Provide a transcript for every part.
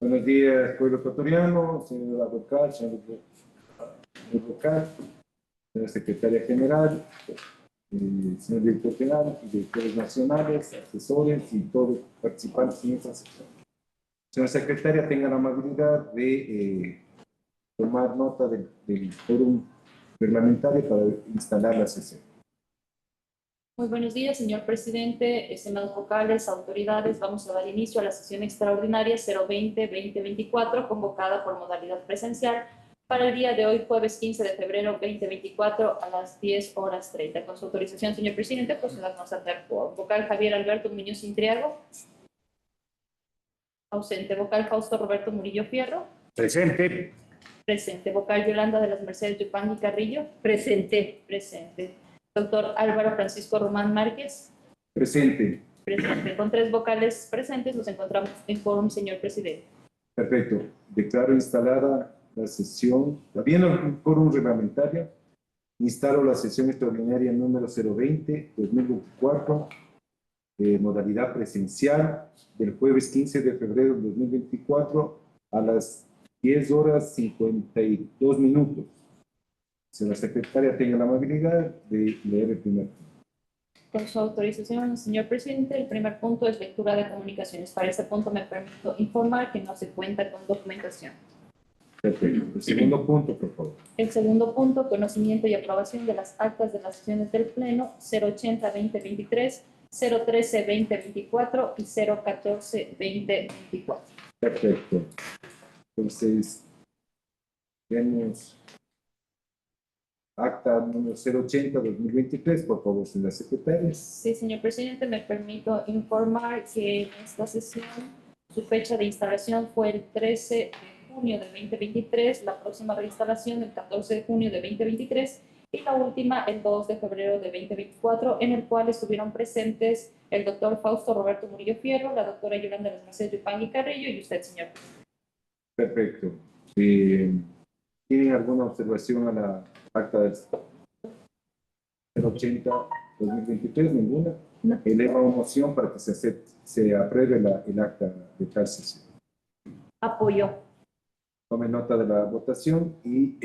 Buenos días, pueblo ecuatoriano, señor vocal, señora secretaria general, señor director general, directores nacionales, asesores y todos los participantes en esta sesión. Señora secretaria, tenga la amabilidad de tomar nota del fórum reglamentario para instalar la sesión. Muy buenos días, señor presidente, estimados vocales, autoridades. Vamos a dar inicio a la sesión extraordinaria 020-2024, convocada por modalidad presencial para el día de hoy, jueves 15 de febrero 2024, a las 10:30. Con su autorización, señor presidente, procedamos a dar por vocal Javier Alberto Muñoz Intriago. Ausente. Vocal Fausto Roberto Murillo Fierro. Presente. Presente. Vocal Yolanda de las Mercedes Yupanqui Carrillo. Presente. Presente. Doctor Álvaro Francisco Román Márquez. Presente. Presente. Con 3 vocales presentes nos encontramos en quórum, señor presidente. Perfecto. Declaro instalada la sesión, habiendo un quórum reglamentario, instalo la sesión extraordinaria número 020-2024, modalidad presencial, del jueves 15 de febrero de 2024 a las 10:52. Señora secretaria, tenga la amabilidad de leer el primer punto. Con su autorización, señor presidente, el primer punto es lectura de comunicaciones. Para este punto me permito informar que no se cuenta con documentación. Perfecto. El segundo punto, por favor. El segundo punto, conocimiento y aprobación de las actas de las sesiones del Pleno 080-2023, 013-2024 y 014-2024. Perfecto. Entonces, tenemos acta número 080-2023, por favor, señora secretaria. Sí, señor presidente, me permito informar que en esta sesión su fecha de instalación fue el 13 de junio de 2023, la próxima reinstalación el 14 de junio de 2023 y la última el 2 de febrero de 2024, en el cual estuvieron presentes el doctor Fausto Roberto Murillo Fierro, la doctora Yolanda de las Mercedes Yupanqui Carrillo y usted, señor. Perfecto. ¿Tienen alguna observación a la acta del 080-2023? ¿Ninguna? No. Elevo moción para que se apruebe el acta de tal sesión. Apoyo. Tome nota de la votación y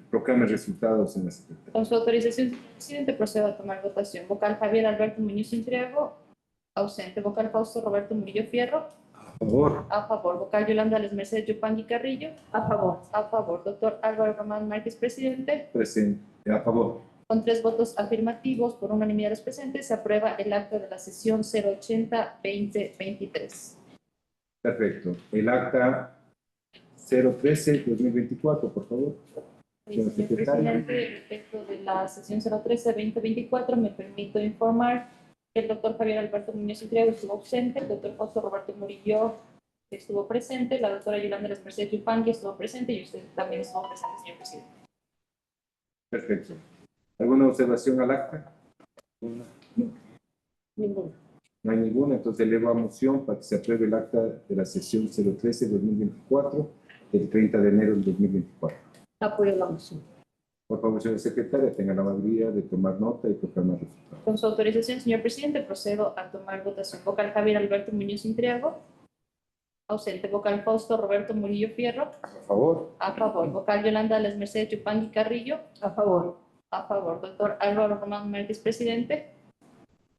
proclame resultados en la secretaría. Con su autorización, señor presidente, procedo a tomar votación. Vocal Javier Alberto Muñoz Intriago, ausente. Vocal Fausto Roberto Murillo Fierro. A favor. A favor. Vocal Yolanda Les Mercedes Yupanqui Carrillo. A favor. A favor. Doctor Álvaro Román Márquez, presidente. Presente. A favor. Con 3 votos afirmativos, por unanimidad de los presentes, se aprueba el acta de la sesión 080-2023. Perfecto. El acta 013-2024, por favor. Señor presidente, respecto de la sesión 013-2024, me permito informar que el doctor Javier Alberto Muñoz Intriago estuvo ausente, el doctor Fausto Roberto Murillo estuvo presente, la doctora Yolanda Las Mercedes Yupanqui estuvo presente y usted también estuvo presente, señor presidente. Perfecto. ¿Alguna observación al acta? No. Ninguno. No hay ninguna, entonces elevo a moción para que se apruebe el acta de la sesión 013-2024 del 30 de enero del 2024. Apoyo la moción. Por favor, señora secretaria, tenga la amabilidad de tomar nota y proclamar resultados. Con su autorización, señor presidente, procedo a tomar votación. Vocal Javier Alberto Muñoz Intriago. Ausente. Vocal Fausto Roberto Murillo Fierro. A favor. A favor. Vocal Yolanda Las Mercedes Yupanqui Carrillo. A favor. A favor. Doctor Álvaro Román Márquez, presidente.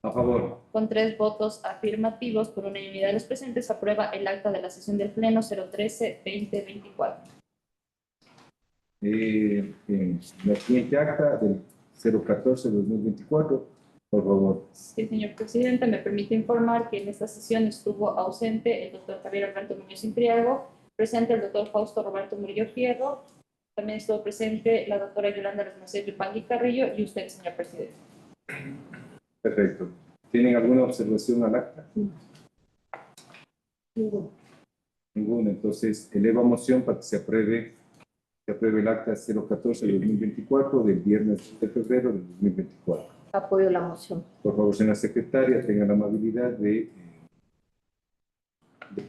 A favor. Con 3 votos afirmativos, por unanimidad de los presentes, aprueba el acta de la sesión del Pleno 013-2024. La siguiente acta del 014-2024, por favor. Sí, señor presidente, me permite informar que en esta sesión estuvo ausente el doctor Javier Alberto Muñoz Intriago, presente el doctor Fausto Roberto Murillo Fierro, también estuvo presente la doctora Yolanda Las Mercedes Yupanqui Carrillo y usted, señor presidente. Perfecto. ¿Tienen alguna observación al acta? Ninguno. Ninguna. Entonces, elevo a moción para que se apruebe el acta 014-2024 del viernes de febrero de 2024. Apoyo la moción. Por favor, señora secretaria, tenga la amabilidad de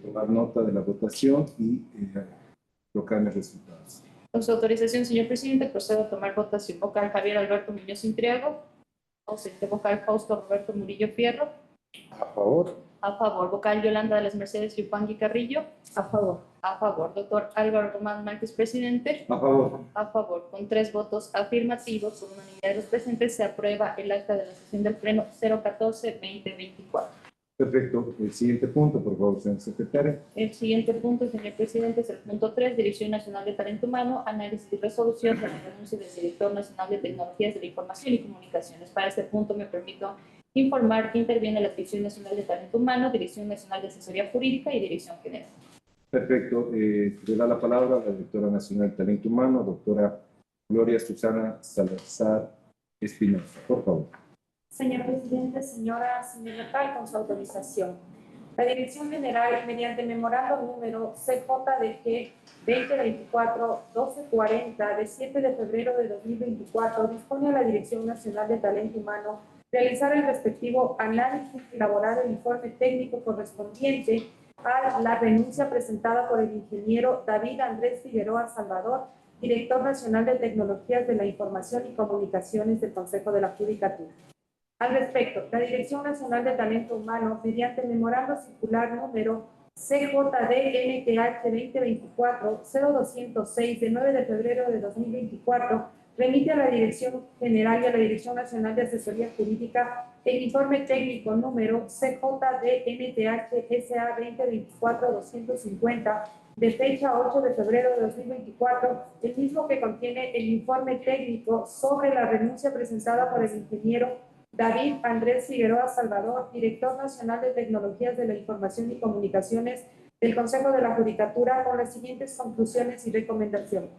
tomar nota de la votación y proclame resultados. Con su autorización, señor presidente, procedo a tomar votación. Vocal Javier Alberto Muñoz Intriago. Ausente. Vocal Fausto Roberto Murillo Fierro. A favor. A favor. Vocal Yolanda de las Mercedes Yupanqui Carrillo. A favor. A favor. Doctor Álvaro Román Márquez, presidente. A favor. A favor. Con 3 votos afirmativos, por unanimidad de los presentes, se aprueba el acta de la sesión del Pleno 014-2024. Perfecto. El siguiente punto, por favor, señor secretario. El siguiente punto, señor presidente, es el punto 3, Dirección Nacional de Talento Humano, análisis y resolución de la renuncia del Director Nacional de Tecnologías de la Información y Comunicaciones. Para este punto me permito informar que interviene la Dirección Nacional de Talento Humano, Dirección Nacional de Asesoría Jurídica y Dirección General. Perfecto. Le da la palabra a la Directora Nacional de Talento Humano, doctora Gloria Susana Salazar Espinosa. Por favor. Señor presidente, señor vocal, con su autorización. La Dirección General, mediante memorando número CJDG 2024-1240 de 7 de febrero de 2024, dispone a la Dirección Nacional de Talento Humano realizar el respectivo análisis y elaborar el informe técnico correspondiente a la renuncia presentada por el ingeniero David Andrés Figueroa Salvador, Director Nacional de Tecnologías de la Información y Comunicaciones del Consejo de la Judicatura. Al respecto, la Dirección Nacional de Talento Humano, mediante el memorando circular número CJD-NTH 2024-0206 de 9 de febrero de 2024, remite a la Dirección General y a la Dirección Nacional de Asesoría Jurídica el informe técnico número CJD-NTH-SA 2024-250 de fecha 8 de febrero de 2024, el mismo que contiene el informe técnico sobre la renuncia presentada por el ingeniero David Andrés Figueroa Salvador, Director Nacional de Tecnologías de la Información y Comunicaciones del Consejo de la Judicatura, con las siguientes conclusiones y recomendaciones.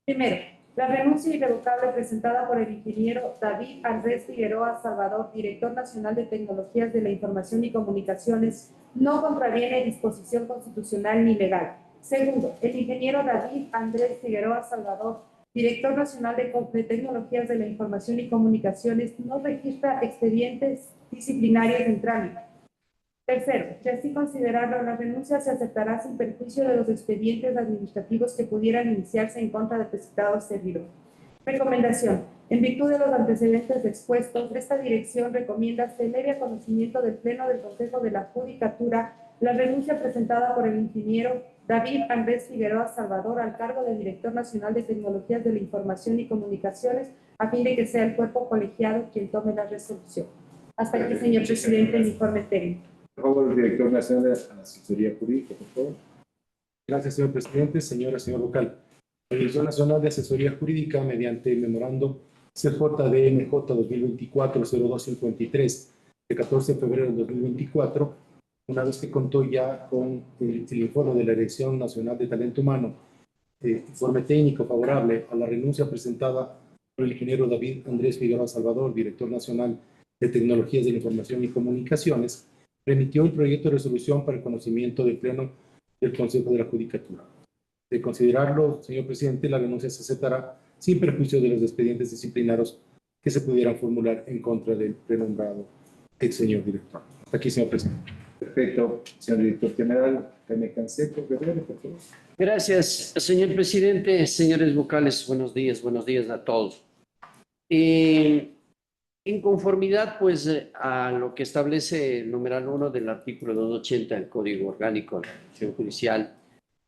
Primero, la renuncia irrevocable presentada por el ingeniero David Andrés Figueroa Salvador, Director Nacional de Tecnologías de la Información y Comunicaciones, no contraviene disposición constitucional ni legal. Segundo, el ingeniero David Andrés Figueroa Salvador, Director Nacional de Tecnologías de la Información y Comunicaciones, no registra expedientes disciplinarios en trámite. Tercero, de así considerarlo, la renuncia se aceptará sin perjuicio de los expedientes administrativos que pudieran iniciarse en contra del citado servidor. Recomendación. En virtud de los antecedentes expuestos, esta dirección recomienda se eleve a conocimiento del Pleno del Consejo de la Judicatura la renuncia presentada por el ingeniero David Andrés Figueroa Salvador al cargo de Director Nacional de Tecnologías de la Información y Comunicaciones, a fin de que sea el cuerpo colegiado quien tome la resolución. Hasta aquí, señor presidente, el informe técnico. Por favor, el Director Nacional de Asesoría Jurídica, por favor. Gracias, señor presidente. Señor vocal. La Dirección Nacional de Asesoría Jurídica, mediante el memorando CJDMJ 2024-0253 de 14 de febrero de 2024, una vez que contó ya con el informe de la Dirección Nacional de Talento Humano, informe técnico favorable a la renuncia presentada por el ingeniero David Andrés Figueroa Salvador, Director Nacional de Tecnologías de la Información y Comunicaciones, remitió un proyecto de resolución para el conocimiento del Pleno del Consejo de la Judicatura. De considerarlo, señor presidente, la renuncia se aceptará sin perjuicio de los expedientes disciplinarios que se pudieran formular en contra del prenombrado ex señor director. Hasta aquí, señor presidente. Perfecto. Señor Director General, Jaime Canseco Guerrero, por favor. Gracias, señor presidente. Señores vocales, buenos días a todos. En conformidad, pues, a lo que establece el numeral 1 del artículo 280 del Código Orgánico de la Dirección Judicial,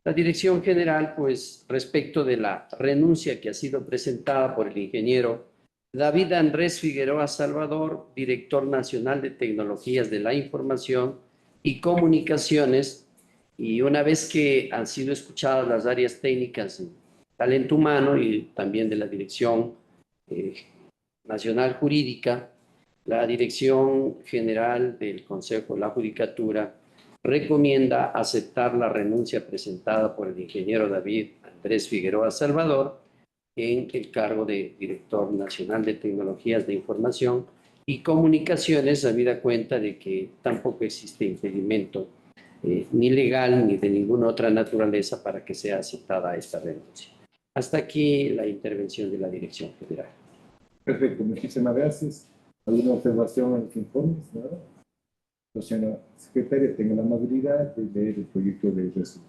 la Dirección General, pues, respecto de la renuncia que ha sido presentada por el ingeniero David Andrés Figueroa Salvador, Director Nacional de Tecnologías de la Información y Comunicaciones, y una vez que han sido escuchadas las áreas técnicas en talento humano y también de la Dirección Nacional Jurídica, la Dirección General del Consejo de la Judicatura recomienda aceptar la renuncia presentada por el ingeniero David Andrés Figueroa Salvador en el cargo de Director Nacional de Tecnologías de Información y Comunicaciones, habida cuenta de que tampoco existe impedimento ni legal ni de ninguna otra naturaleza para que sea aceptada esta renuncia. Hasta aquí la intervención de la Dirección General. Perfecto, muchísimas gracias. ¿Alguna observación a los informes? ¿Nada? La señora secretaria, tenga la amabilidad de leer el proyecto de resolución.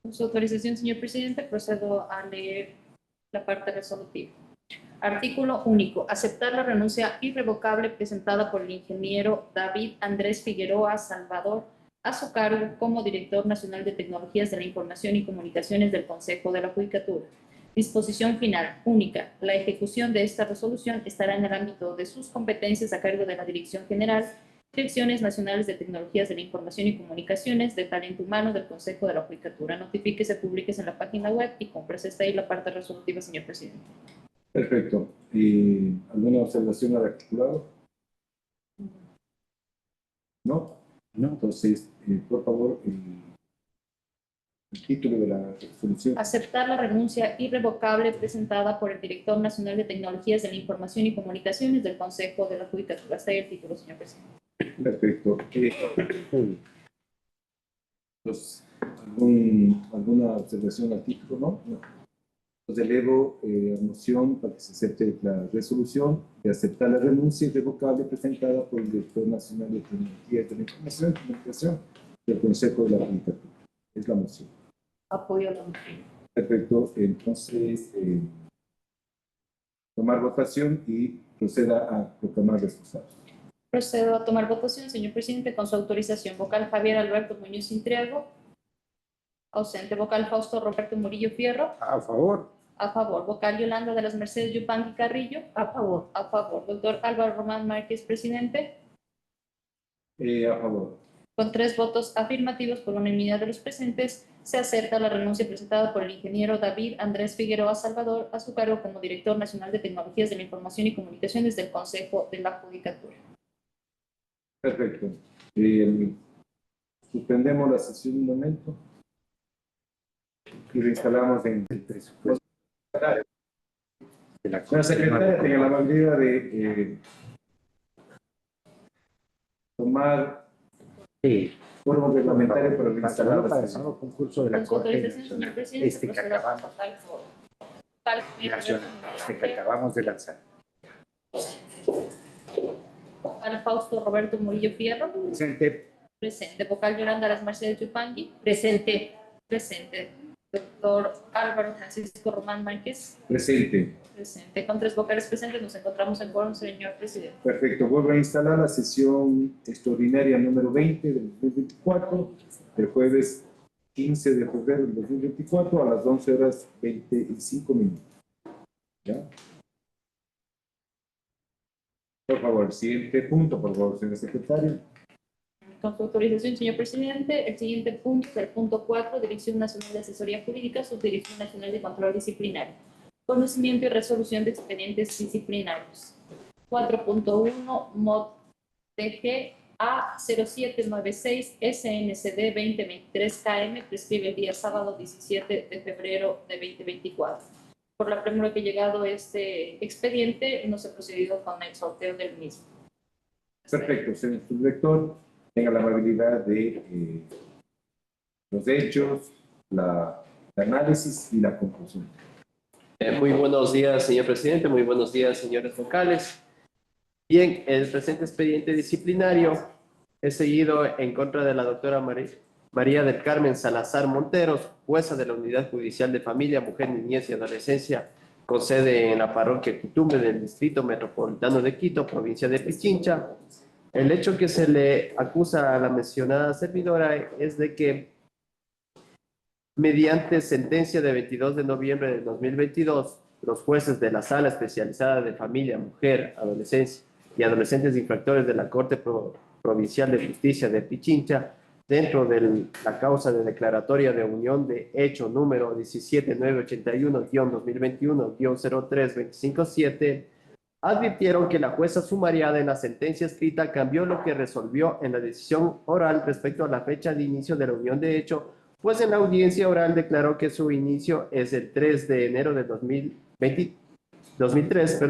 Con su autorización, señor presidente, procedo a leer la parte resolutiva. Artículo único. Aceptar la renuncia irrevocable presentada por el ingeniero David Andrés Figueroa Salvador a su cargo como Director Nacional de Tecnologías de la Información y Comunicaciones del Consejo de la Judicatura. Disposición final única. La ejecución de esta resolución estará en el ámbito de sus competencias a cargo de la Dirección General, Direcciones Nacionales de Tecnologías de la Información y Comunicaciones, de Talento Humano del Consejo de la Judicatura. Notifíquese, públiquese en la página web y cómprese. Está ahí la parte resolutiva, señor presidente. Perfecto. ¿Y alguna observación al articulado? ¿No? No. Entonces, por favor, el título de la resolución. Aceptar la renuncia irrevocable presentada por el Director Nacional de Tecnologías de la Información y Comunicaciones del Consejo de la Judicatura. Hasta ahí el título, señor presidente. Perfecto. Pues, ¿alguna observación al título? No. Entonces, elevo a moción para que se acepte la resolución de aceptar la renuncia irrevocable presentada por el Director Nacional de Tecnologías de la Información y Comunicación del Consejo de la Judicatura. Es la moción. Apoyo la moción. Perfecto. Entonces, tomar votación y proceda a proclamar responsables. Procedo a tomar votación, señor presidente, con su autorización. Vocal Javier Alberto Muñoz Intriago. Ausente. Vocal Fausto Roberto Murillo Fierro. A favor. A favor. Vocal Yolanda de las Mercedes Yupanqui Carrillo. A favor. A favor. Doctor Álvaro Román Márquez, presidente. A favor. Con 3 votos afirmativos por unanimidad de los presentes, se acepta la renuncia presentada por el ingeniero David Andrés Figueroa Salvador a su cargo como Director Nacional de Tecnologías de la Información y Comunicaciones del Consejo de la Judicatura. Perfecto. Suspendemos la sesión un momento y reinstalamos en el presupuesto. La secretaria tenga la amabilidad de tomar foro reglamentario para reinstalar la sesión. Concurso de Con su autorización, señor presidente, procedo a pasar el foro. que acabamos de lanzar. Vocal Fausto Roberto Murillo Fierro. Presente. Presente. Vocal Yolanda de las Mercedes Yupanqui. Presente. Presente. Doctor Álvaro Francisco Román Márquez. Presente. Presente. Con 3 vocales presentes nos encontramos en quórum, señor presidente. Perfecto. Vuelvo a instalar la sesión extraordinaria número 20 del 2024, el jueves 15 de febrero del 2024 a las 11:25. ¿Ya? Por favor, siguiente punto, por favor, señor secretario. Con su autorización, señor presidente, el siguiente punto es el punto 4, Dirección Nacional de Asesoría Jurídica, Subdirección Nacional de Control Disciplinario. Conocimiento y resolución de expedientes disciplinarios. 4.1, MOD TG A0796 SNCD 2023 KM, prescribe el día sábado 17 de febrero de 2024. Por la premura que ha llegado este expediente, no se ha procedido con el sorteo del mismo. Perfecto, señor subdirector, tenga la amabilidad de los hechos, el análisis y la conclusión. Muy buenos días, señor presidente. Muy buenos días, señores vocales. Bien, el presente expediente disciplinario es seguido en contra de la doctora María del Carmen Salazar Monteros, jueza de la Unidad Judicial de Familia, Mujer, Niñez y Adolescencia, con sede en la parroquia Quitumbe del Distrito Metropolitano de Quito, provincia de Pichincha. El hecho que se le acusa a la mencionada servidora es de que, mediante sentencia de 22 de noviembre de 2022, los jueces de la Sala Especializada de Familia, Mujer, Adolescencia y Adolescentes infractores de la Corte Provincial de Justicia de Pichincha, dentro de la causa de declaratoria de unión de hecho número 17981-2021-03257, advirtieron que la jueza sumariada en la sentencia escrita cambió lo que resolvió en la decisión oral respecto a la fecha de inicio de la unión de hecho, pues en la audiencia oral declaró que su inicio es el 3 de enero de 2003,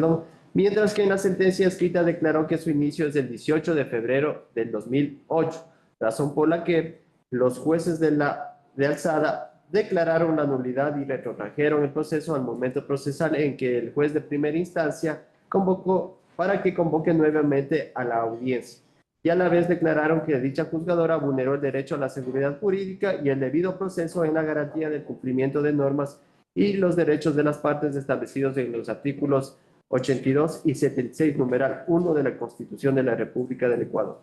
mientras que en la sentencia escrita declaró que su inicio es el 18 de febrero del 2008, razón por la que los jueces de alzada declararon la nulidad y retrotrajeron el proceso al momento procesal en que el juez de primera instancia convocó para que convoque nuevamente a la audiencia. Y a la vez declararon que dicha juzgadora vulneró el derecho a la seguridad jurídica y el debido proceso en la garantía del cumplimiento de normas y los derechos de las partes establecidos en los artículos 82 y 76, numeral 1 de la Constitución de la República del Ecuador.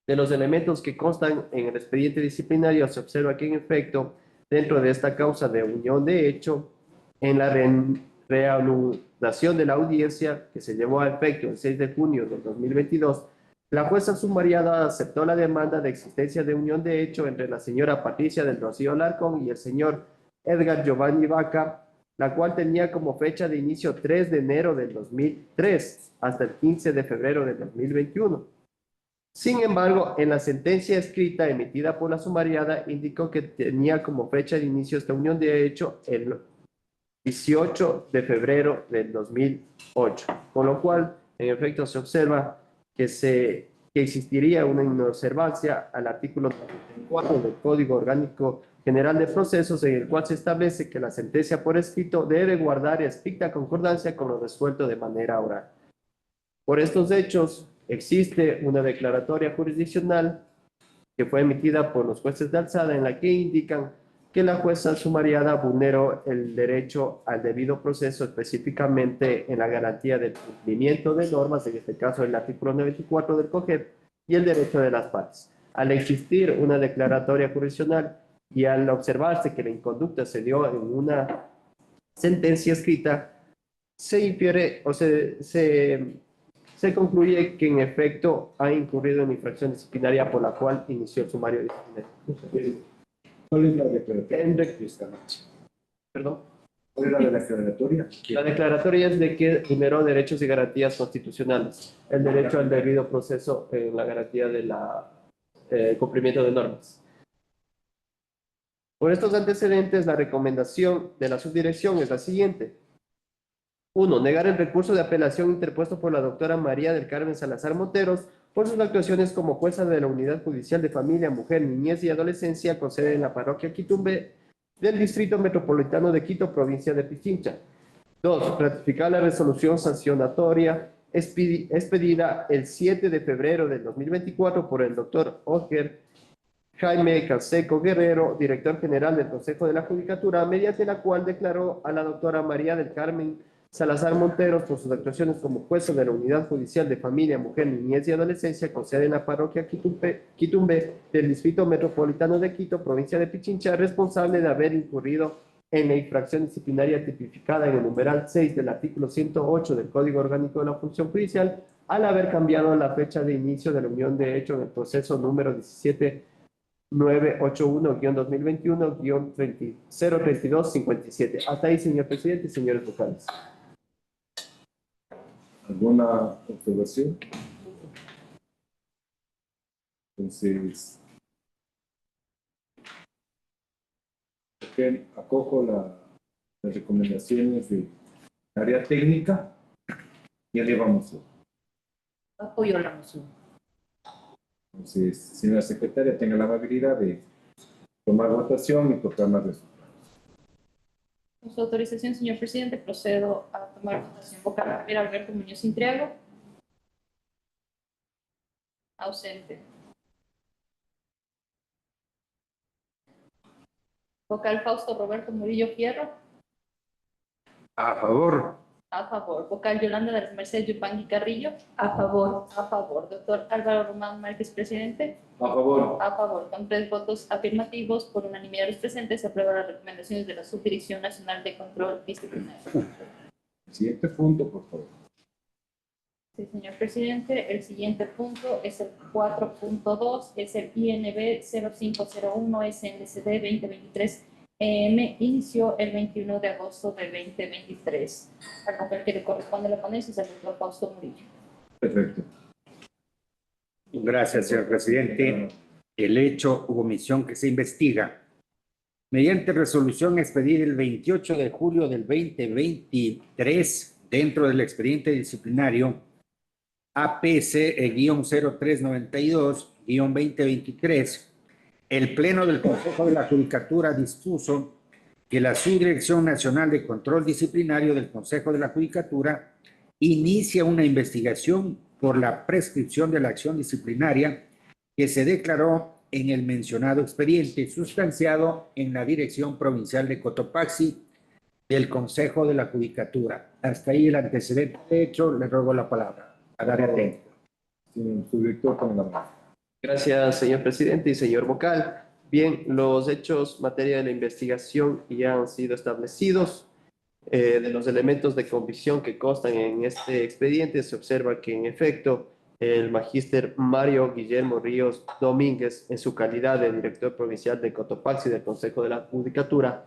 De los elementos que constan en el expediente disciplinario, se observa que, en efecto, dentro de esta causa de unión de hecho, en la reanudación de la audiencia que se llevó a efecto el 6 de junio del 2022, la jueza sumariada aceptó la demanda de existencia de unión de hecho entre la señora Patricia del Rocío Larcón y el señor Edgar Giovanni Vaca, la cual tenía como fecha de inicio 3 de enero del 2003 hasta el 15 de febrero del 2021. Sin embargo, en la sentencia escrita emitida por la sumariada indicó que tenía como fecha de inicio esta unión de hecho el 18 de febrero del 2008, con lo cual, en efecto, se observa que existiría una inobservancia al artículo 94 del Código Orgánico General de Procesos, en el cual se establece que la sentencia por escrito debe guardar estricta concordancia con lo resuelto de manera oral. Por estos hechos, existe una declaratoria jurisdiccional que fue emitida por los jueces de alzada en la que indican que la jueza sumariada vulneró el derecho al debido proceso, específicamente en la garantía del cumplimiento de normas, en este caso el artículo 94 del COGEP, y el derecho de las partes. Al existir una declaratoria jurisdiccional y al observarse que la inconducta se dio en una sentencia escrita, se infiere o se concluye que en efecto ha incurrido en infracción disciplinaria por la cual inició el sumario disciplinario. ¿Cuál es la declaratoria? Perdón. ¿Cuál era la declaratoria? La declaratoria es de que vulneró derechos y garantías constitucionales, el derecho al debido proceso en la garantía del cumplimiento de normas. Por estos antecedentes, la recomendación de la subdirección es la siguiente. 1. Negar el recurso de apelación interpuesto por la doctora María del Carmen Salazar Monteros por sus actuaciones como jueza de la Unidad Judicial de Familia, Mujer, Niñez y Adolescencia con sede en la parroquia Quitumbe del Distrito Metropolitano de Quito, provincia de Pichincha. 2. Ratificar la resolución sancionatoria expedida el 7 de febrero del 2024 por el doctor Oscar Jaime Canseco Guerrero, director general del Consejo de la Judicatura, mediante la cual declaró a la doctora María del Carmen Salazar Monteros por sus actuaciones como jueza de la Unidad Judicial de Familia, Mujer, Niñez y Adolescencia con sede en la parroquia Quitumbe del Distrito Metropolitano de Quito, provincia de Pichincha, responsable de haber incurrido en la infracción disciplinaria tipificada en el numeral 6 del artículo 108 del Código Orgánico de la Función Judicial, al haber cambiado la fecha de inicio de la unión de hecho en el proceso número 17981-2021-03257. Hasta ahí, señor presidente y señores vocales. ¿Alguna observación? Entonces, acojo las recomendaciones del área técnica y elevamos. Apoyo la moción. Entonces, señora secretaria, tenga la amabilidad de tomar votación y proclamar resultados. Con su autorización, señor presidente, procedo a tomar votación. Vocal primero, Alberto Muñoz Intriago. Ausente. Vocal Fausto Roberto Murillo Fierro. A favor. A favor. Vocal Yolanda de las Mercedes Yupangui Carrillo. A favor. A favor. Doctor Álvaro Román Márquez, presidente. A favor. A favor. Con 3 votos afirmativos, por unanimidad de los presentes, se aprueban las recomendaciones de la Subdirección Nacional de Control Disciplinario. Siguiente punto, por favor. Sí, señor presidente. El siguiente punto es el 4.2, es el INB 0501 SNCD 2023 inició el 21 de agosto de 2023. Al papel que le corresponde a la ponencia es el doctor Fausto Murillo. Perfecto. Gracias, señor presidente. El hecho u omisión que se investiga mediante resolución expedida el 28 de julio del 2023 dentro del expediente disciplinario APC-0392-2023, el Pleno del Consejo de la Judicatura dispuso que la Subdirección Nacional de Control Disciplinario del Consejo de la Judicatura inicia una investigación por la prescripción de la acción disciplinaria que se declaró en el mencionado expediente sustanciado en la Dirección Provincial de Cotopaxi del Consejo de la Judicatura. Hasta ahí el antecedente de hecho, le ruego la palabra al área técnica. Sí, subdirector con la mano. Gracias, señor presidente y señor vocal. Bien, los hechos materia de la investigación ya han sido establecidos. De los elementos de convicción que constan en este expediente, se observa que en efecto el magíster Mario Guillermo Ríos Domínguez, en su calidad de director provincial de Cotopaxi del Consejo de la Judicatura,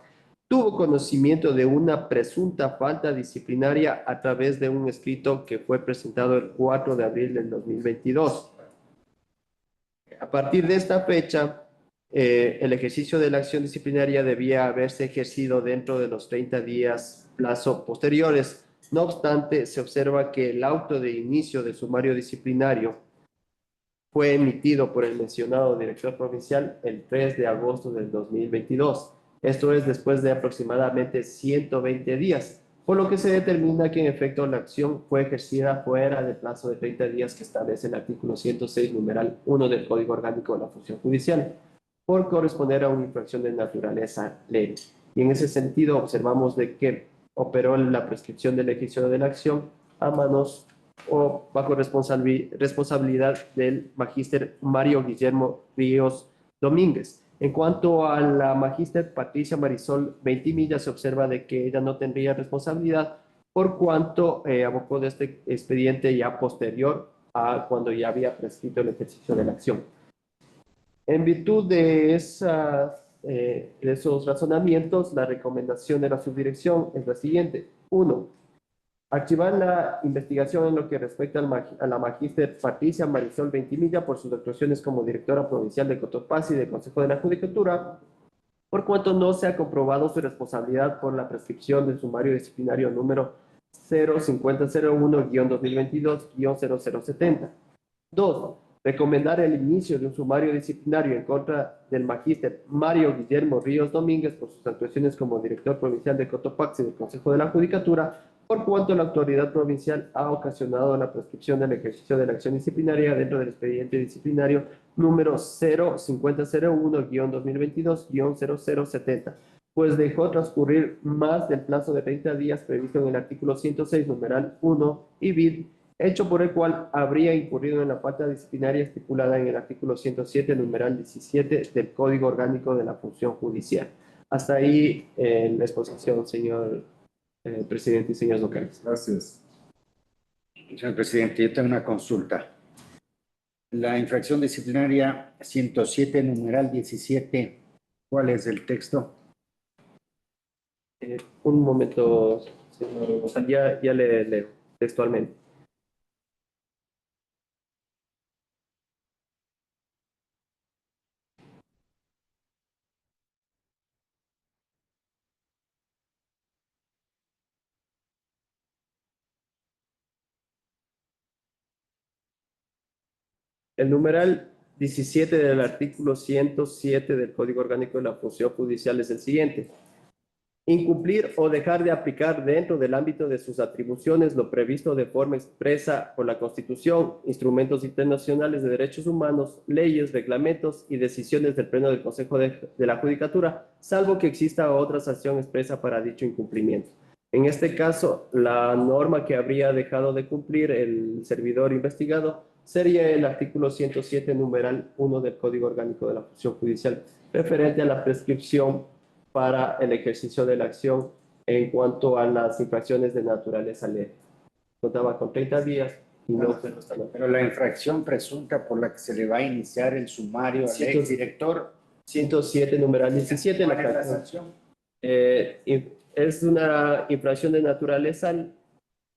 tuvo conocimiento de una presunta falta disciplinaria a través de un escrito que fue presentado el 4 de abril del 2022. A partir de esta fecha, el ejercicio de la acción disciplinaria debía haberse ejercido dentro de los 30 días plazo posteriores. No obstante, se observa que el auto de inicio del sumario disciplinario fue emitido por el mencionado director provincial el 3 de agosto del 2022. Esto es después de aproximadamente 120 días, por lo que se determina que en efecto la acción fue ejercida fuera del plazo de 30 días que establece el artículo 106, numeral 1 del Código Orgánico de la Función Judicial, por corresponder a una infracción de naturaleza leve. Y en ese sentido observamos de que operó la prescripción del ejercicio de la acción a manos o bajo responsabilidad del magíster Mario Guillermo Ríos Domínguez. En cuanto a la magíster Patricia Marisol Ventimilla, se observa de que ella no tendría responsabilidad por cuanto abocó de este expediente ya posterior a cuando ya había prescrito el ejercicio de la acción. En virtud de esos razonamientos, la recomendación de la subdirección es la siguiente. 1. Archivar la investigación en lo que respecta a la magíster Patricia Marisol Ventimilla por sus actuaciones como directora provincial de Cotopaxi y del Consejo de la Judicatura, por cuanto no se ha comprobado su responsabilidad por la prescripción del sumario disciplinario número 05001-2022-0070. 2. Recomendar el inicio de un sumario disciplinario en contra del magíster Mario Guillermo Ríos Domínguez por sus actuaciones como director provincial de Cotopaxi y del Consejo de la Judicatura, por cuanto la autoridad provincial ha ocasionado la prescripción del ejercicio de la acción disciplinaria dentro del expediente disciplinario número 05001-2022-0070, pues dejó transcurrir más del plazo de 30 días previsto en el artículo 106, numeral 1 y vid, hecho por el cual habría incurrido en la falta disciplinaria estipulada en el artículo 107, numeral 17 del Código Orgánico de la Función Judicial. Hasta ahí la exposición, señor presidente y señores vocales. Gracias. Señor presidente, yo tengo una consulta. La infracción disciplinaria 107, numeral 17, ¿cuál es el texto? Un momento, señor, o sea, ya le leo textualmente. El numeral 17 del artículo 107 del Código Orgánico de la Función Judicial es el siguiente. Incumplir o dejar de aplicar dentro del ámbito de sus atribuciones lo previsto de forma expresa por la Constitución, instrumentos internacionales de derechos humanos, leyes, reglamentos y decisiones del Pleno del Consejo de la Judicatura, salvo que exista otra sanción expresa para dicho incumplimiento. En este caso, la norma que habría dejado de cumplir el servidor investigado sería el artículo 107, numeral 1 del Código Orgánico de la Función Judicial, referente a la prescripción para el ejercicio de la acción en cuanto a las infracciones de naturaleza leve. Contaba con 30 días y no fue hasta la... Pero la infracción presunta por la que se le va a iniciar el sumario al exdirector. 107, numeral 17. ¿Cuál es la sanción? Es una infracción de naturaleza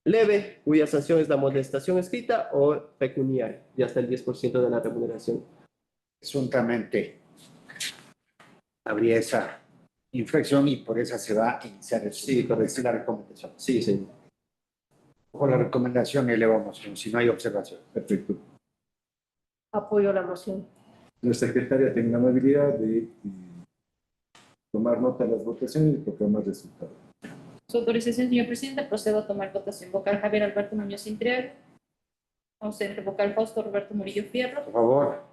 leve, cuya sanción es la amonestación escrita o pecuniaria, y hasta el 10% de la remuneración. Presuntamente habría esa infracción y por esa se va a iniciar el sumario. Sí, correcto. Esa es la recomendación. Sí, señor. Con la recomendación elevamos, si no hay observación. Perfecto. Apoyo la moción. Señora secretaria, tenga la amabilidad de tomar nota de las votaciones y proclamar resultados. Su autorización, señor presidente, procedo a tomar votación. Vocal Javier Alberto Muñoz Intriago. Ausente. Vocal Fausto Roberto Murillo Fierro. Por favor.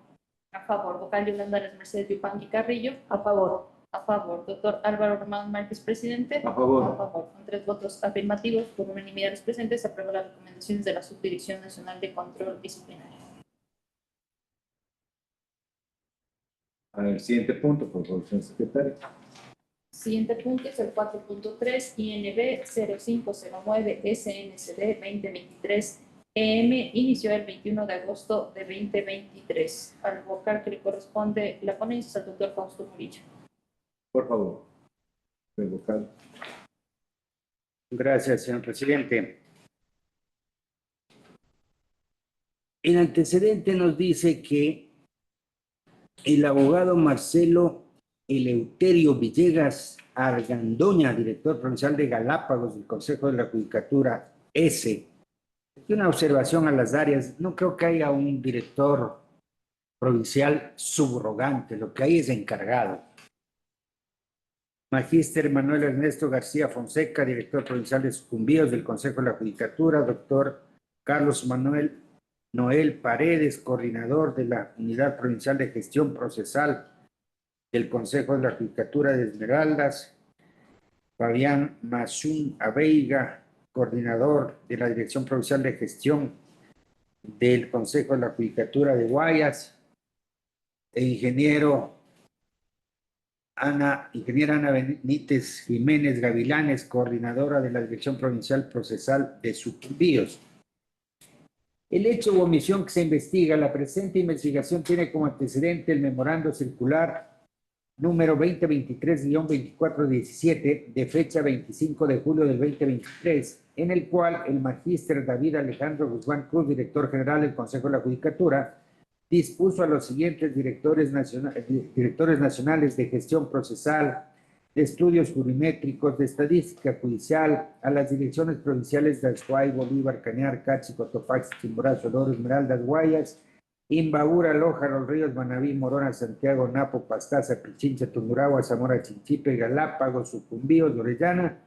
A favor. Vocal Yolanda Mercedes Yupanqui Carrillo. A favor. A favor. Doctor Álvaro Román Márquez, presidente. A favor. A favor. Con 3 votos afirmativos, por unanimidad de los presentes, se aprueba las recomendaciones de la Subdirección Nacional de Control Disciplinario. Al siguiente punto, por favor, señor secretario. Siguiente punto es el 4.3, INB 0509 SNCD 2023 EM, inició el 21 de agosto de 2023. Al vocal que le corresponde la ponencia es al doctor Fausto Murillo. Por favor. El vocal. Gracias, señor presidente. El antecedente nos dice que el abogado Marcelo Eleuterio Villegas Argandoña, director provincial de Galápagos del Consejo de la Judicatura S. Una observación a las áreas. No creo que haya un director provincial subrogante, lo que hay es encargado. Magíster Manuel Ernesto García Fonseca, director provincial de Sucumbíos del Consejo de la Judicatura. Doctor Carlos Manuel Noel Paredes, coordinador de la Unidad Provincial de Gestión Procesal del Consejo de la Judicatura de Esmeraldas. Fabián Mazún Aveiga, coordinador de la Dirección Provincial de Gestión del Consejo de la Judicatura de Guayas. E ingeniera Ana Benítez Jiménez Gavilanes, coordinadora de la Dirección Provincial Procesal de Sucumbíos. El hecho u omisión que se investiga, la presente investigación tiene como antecedente el memorando circular número 2023-2417 de fecha 25 de julio del 2023, en el cual el magíster David Alejandro Guzmán Cruz, director general del Consejo de la Judicatura, dispuso a los siguientes directores nacionales de gestión procesal, de estudios jurimétricos, de estadística judicial, a las direcciones provinciales de Azuay, Bolívar, Cañar, Cachi, Cotopaxi, Chimborazo, Oro, Esmeraldas, Guayas, Imbabura, Loja, Los Ríos, Manabí, Morona, Santiago, Napo, Pastaza, Pichincha, Tungurahua, Zamora, Chinchipe, Galápagos, Sucumbíos, Orellana,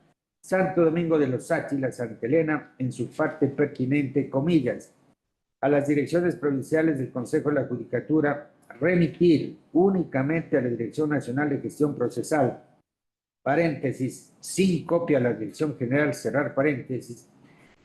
Santo Domingo de los Áchilas, Santa Elena, en su parte pertinente, comillas, a las direcciones provinciales del Consejo de la Judicatura, remitir únicamente a la Dirección Nacional de Gestión Procesal, paréntesis, sin copia a la Dirección General, cerrar paréntesis,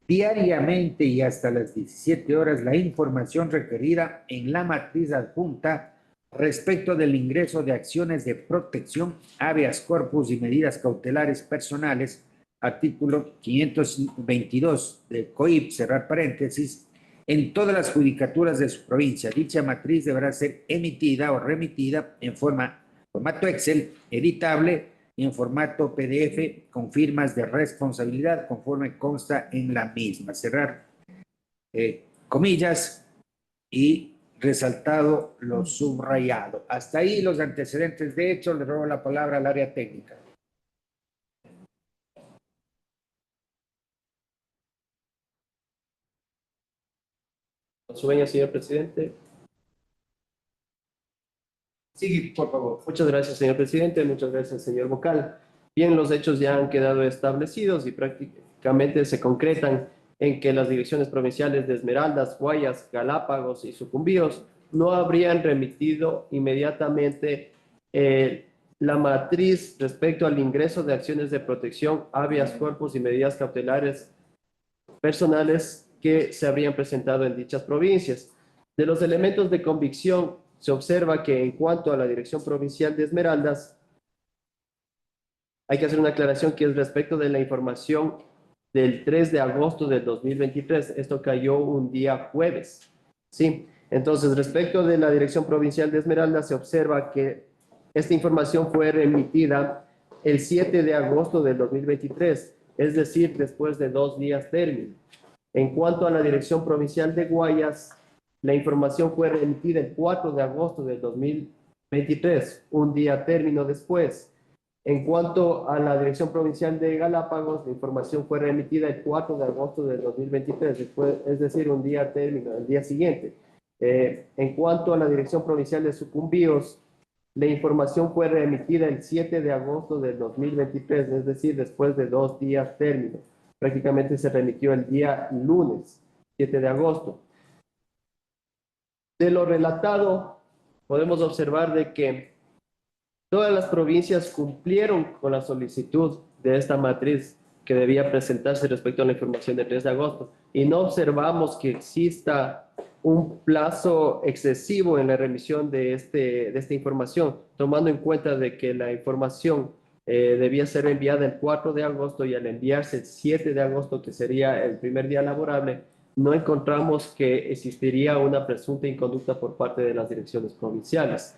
diariamente y hasta las 17 horas la información requerida en la matriz adjunta respecto del ingreso de acciones de protección, habeas corpus y medidas cautelares personales, artículo 522 del COIP, cerrar paréntesis, en todas las judicaturas de su provincia. Dicha matriz deberá ser emitida o remitida en formato Excel, editable, y en formato PDF con firmas de responsabilidad conforme consta en la misma. Cerrar comillas y resaltado lo subrayado. Hasta ahí los antecedentes. De hecho, le robo la palabra al área técnica. Su venia, señor presidente. Sigue, por favor. Muchas gracias, señor presidente. Muchas gracias, señor vocal. Bien, los hechos ya han quedado establecidos y prácticamente se concretan en que las direcciones provinciales de Esmeraldas, Guayas, Galápagos y Sucumbíos no habrían remitido inmediatamente la matriz respecto al ingreso de acciones de protección, habeas corpus y medidas cautelares personales que se habrían presentado en dichas provincias. De los elementos de convicción, se observa que en cuanto a la Dirección Provincial de Esmeraldas, hay que hacer una aclaración que es respecto de la información del 3 de agosto del 2023. Esto cayó un día jueves. ¿Sí? Entonces, respecto de la Dirección Provincial de Esmeraldas, se observa que esta información fue remitida el 7 de agosto del 2023, es decir, después de 2 días término. En cuanto a la Dirección Provincial de Guayas, la información fue remitida el 4 de agosto del 2023, un día término después. En cuanto a la Dirección Provincial de Galápagos, la información fue remitida el 4 de agosto del 2023, después, es decir, un día término, el día siguiente. En cuanto a la Dirección Provincial de Sucumbíos, la información fue remitida el 7 de agosto del 2023, es decir, después de 2 días término. Prácticamente se remitió el día lunes, 7 de agosto. De lo relatado, podemos observar de que Todas las provincias cumplieron con la solicitud de esta matriz que debía presentarse respecto a la información del 3 de agosto y no observamos que exista un plazo excesivo en la remisión de esta información, tomando en cuenta de que la información debía ser enviada el 4 de agosto y al enviarse el 7 de agosto, que sería el primer día laborable, no encontramos que existiría una presunta inconducta por parte de las direcciones provinciales.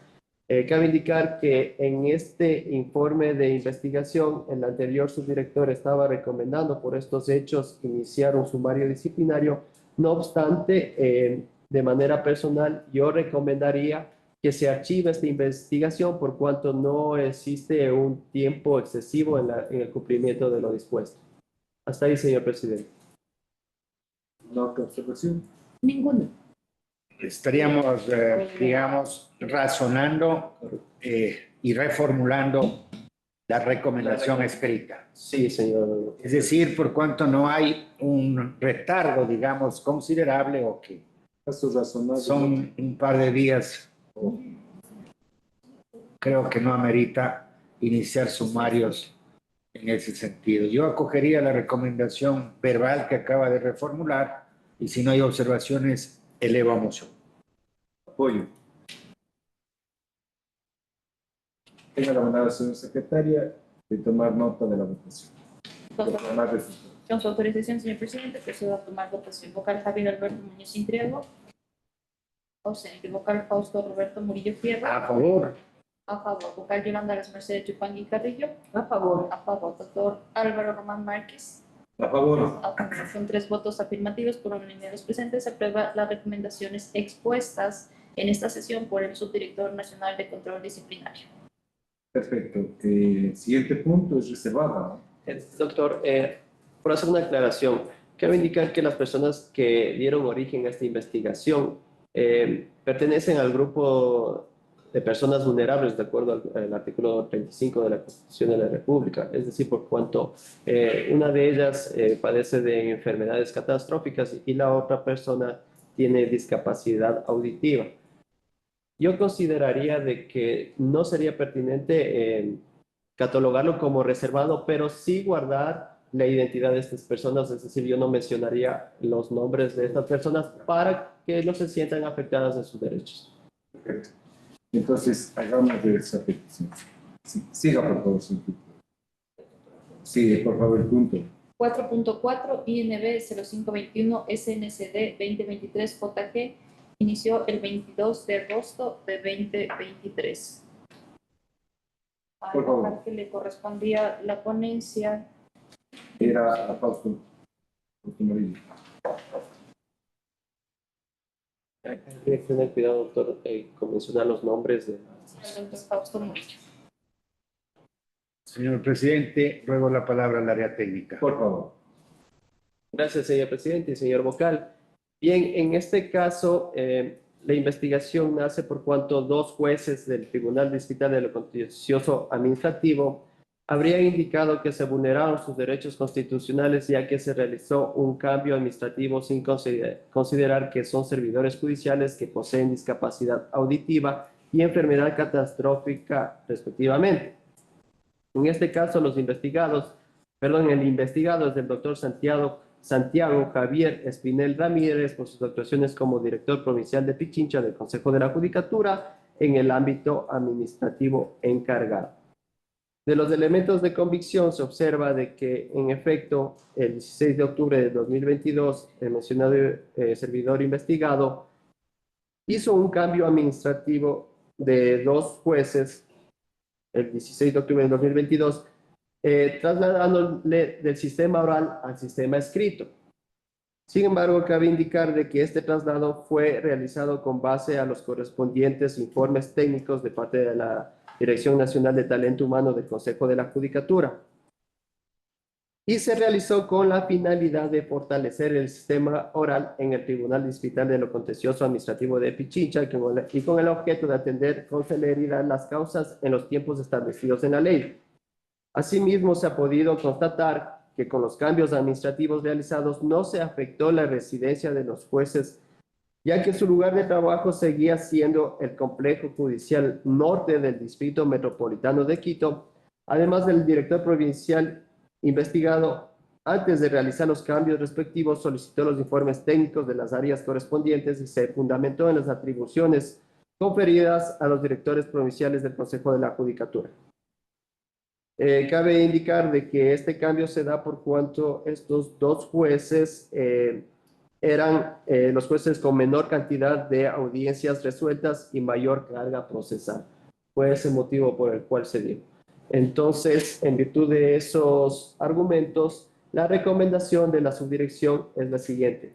Cabe indicar que en este informe de investigación, el anterior subdirector estaba recomendando por estos hechos iniciar un sumario disciplinario. No obstante, de manera personal, yo recomendaría que se archive esta investigación por cuanto no existe un tiempo excesivo en el cumplimiento de lo dispuesto. Hasta ahí, señor presidente. ¿No hay observación? Ninguno. Estaríamos, digamos, razonando y reformulando la recomendación escrita. Sí, señor. Es decir, por cuanto no hay un retardo, digamos, considerable o que Casos razonables. son un par de días, creo que no amerita iniciar sumarios en ese sentido. Yo acogería la recomendación verbal que acaba de reformular y si no hay observaciones, elevo a moción. Apoyo. Tenga la bondad, señora secretaria, de tomar nota de la votación. Más resultados. Con su autorización, señor presidente, procedo a tomar votación. Vocal Javier Alberto Muñoz Intriego. Ausente. Vocal Fausto Roberto Murillo Fierro. A favor. A favor. Vocal Yolanda Las Mercedes Chupangui Carrillo. A favor. A favor. Doctor Álvaro Román Márquez. A favor. A favor. Con 3 votos afirmativos por unanimidad de los presentes, se aprueba las recomendaciones expuestas en esta sesión por el Subdirector Nacional de Control Disciplinario. Perfecto. Siguiente punto es reservada, ¿no? Doctor, por hacer una aclaración, quiero indicar que las personas que dieron origen a esta investigación pertenecen al grupo de personas vulnerables de acuerdo al artículo 35 de la Constitución de la República, es decir, por cuanto una de ellas padece de enfermedades catastróficas y la otra persona tiene discapacidad auditiva. Yo consideraría de que no sería pertinente catalogarlo como reservado, pero sí guardar la identidad de estas personas, es decir, yo no mencionaría los nombres de estas personas para que no se sientan afectadas en sus derechos. Perfecto. Entonces, hagamos de esa petición. Sí, siga, por favor, señor. Sigue, por favor, el punto. 4.4 INB 0521 SNCD 2023 JG inició el 22 de agosto de 2023. Por favor. Al que le correspondía la ponencia. Era a Fausto Murillo. Hay que tener cuidado, doctor, con mencionar los nombres de... El doctor Fausto Murillo. Señor presidente, ruego la palabra al área técnica. Por favor. Gracias, señor presidente y señor vocal. Bien, en este caso, la investigación nace por cuanto 2 jueces del Tribunal Distrital de lo Contencioso Administrativo habrían indicado que se vulneraron sus derechos constitucionales ya que se realizó un cambio administrativo sin considerar que son servidores judiciales que poseen discapacidad auditiva y enfermedad catastrófica respectivamente. En este caso, el investigado es del doctor Santiago Javier Espinel Ramírez por sus actuaciones como director provincial de Pichincha del Consejo de la Judicatura en el ámbito administrativo encargado. De los elementos de convicción se observa de que, en efecto, el 16 de octubre de 2022, el mencionado servidor investigado hizo un cambio administrativo de 2 jueces el 16 de octubre de 2022, trasladándole del sistema oral al sistema escrito. Sin embargo, cabe indicar de que este traslado fue realizado con base a los correspondientes informes técnicos de parte de la Dirección Nacional de Talento Humano del Consejo de la Judicatura y se realizó con la finalidad de fortalecer el sistema oral en el Tribunal Distrital de lo Contencioso Administrativo de Pichincha y con el objeto de atender con celeridad las causas en los tiempos establecidos en la ley. Asimismo, se ha podido constatar que con los cambios administrativos realizados no se afectó la residencia de los jueces ya que su lugar de trabajo seguía siendo el Complejo Judicial Norte del Distrito Metropolitano de Quito, además del director provincial investigado. Antes de realizar los cambios respectivos, solicitó los informes técnicos de las áreas correspondientes y se fundamentó en las atribuciones conferidas a los directores provinciales del Consejo de la Judicatura. Cabe indicar de que este cambio se da por cuanto estos dos jueces eran los jueces con menor cantidad de audiencias resueltas y mayor carga procesal. Fue ese motivo por el cual se dio. Entonces, en virtud de esos argumentos, la recomendación de la subdirección es la siguiente.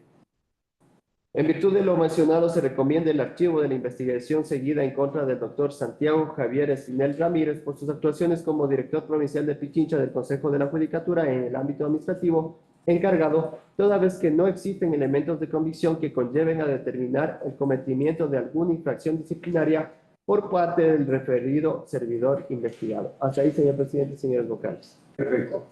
En virtud de lo mencionado, se recomienda el archivo de la investigación seguida en contra del doctor Santiago Javier Espinel Ramírez por sus actuaciones como director provincial de Pichincha del Consejo de la Judicatura en el ámbito administrativo encargado, toda vez que no existen elementos de convicción que conlleven a determinar el cometimiento de alguna infracción disciplinaria por parte del referido servidor investigado. Hasta ahí, señor presidente y señores vocales. Perfecto.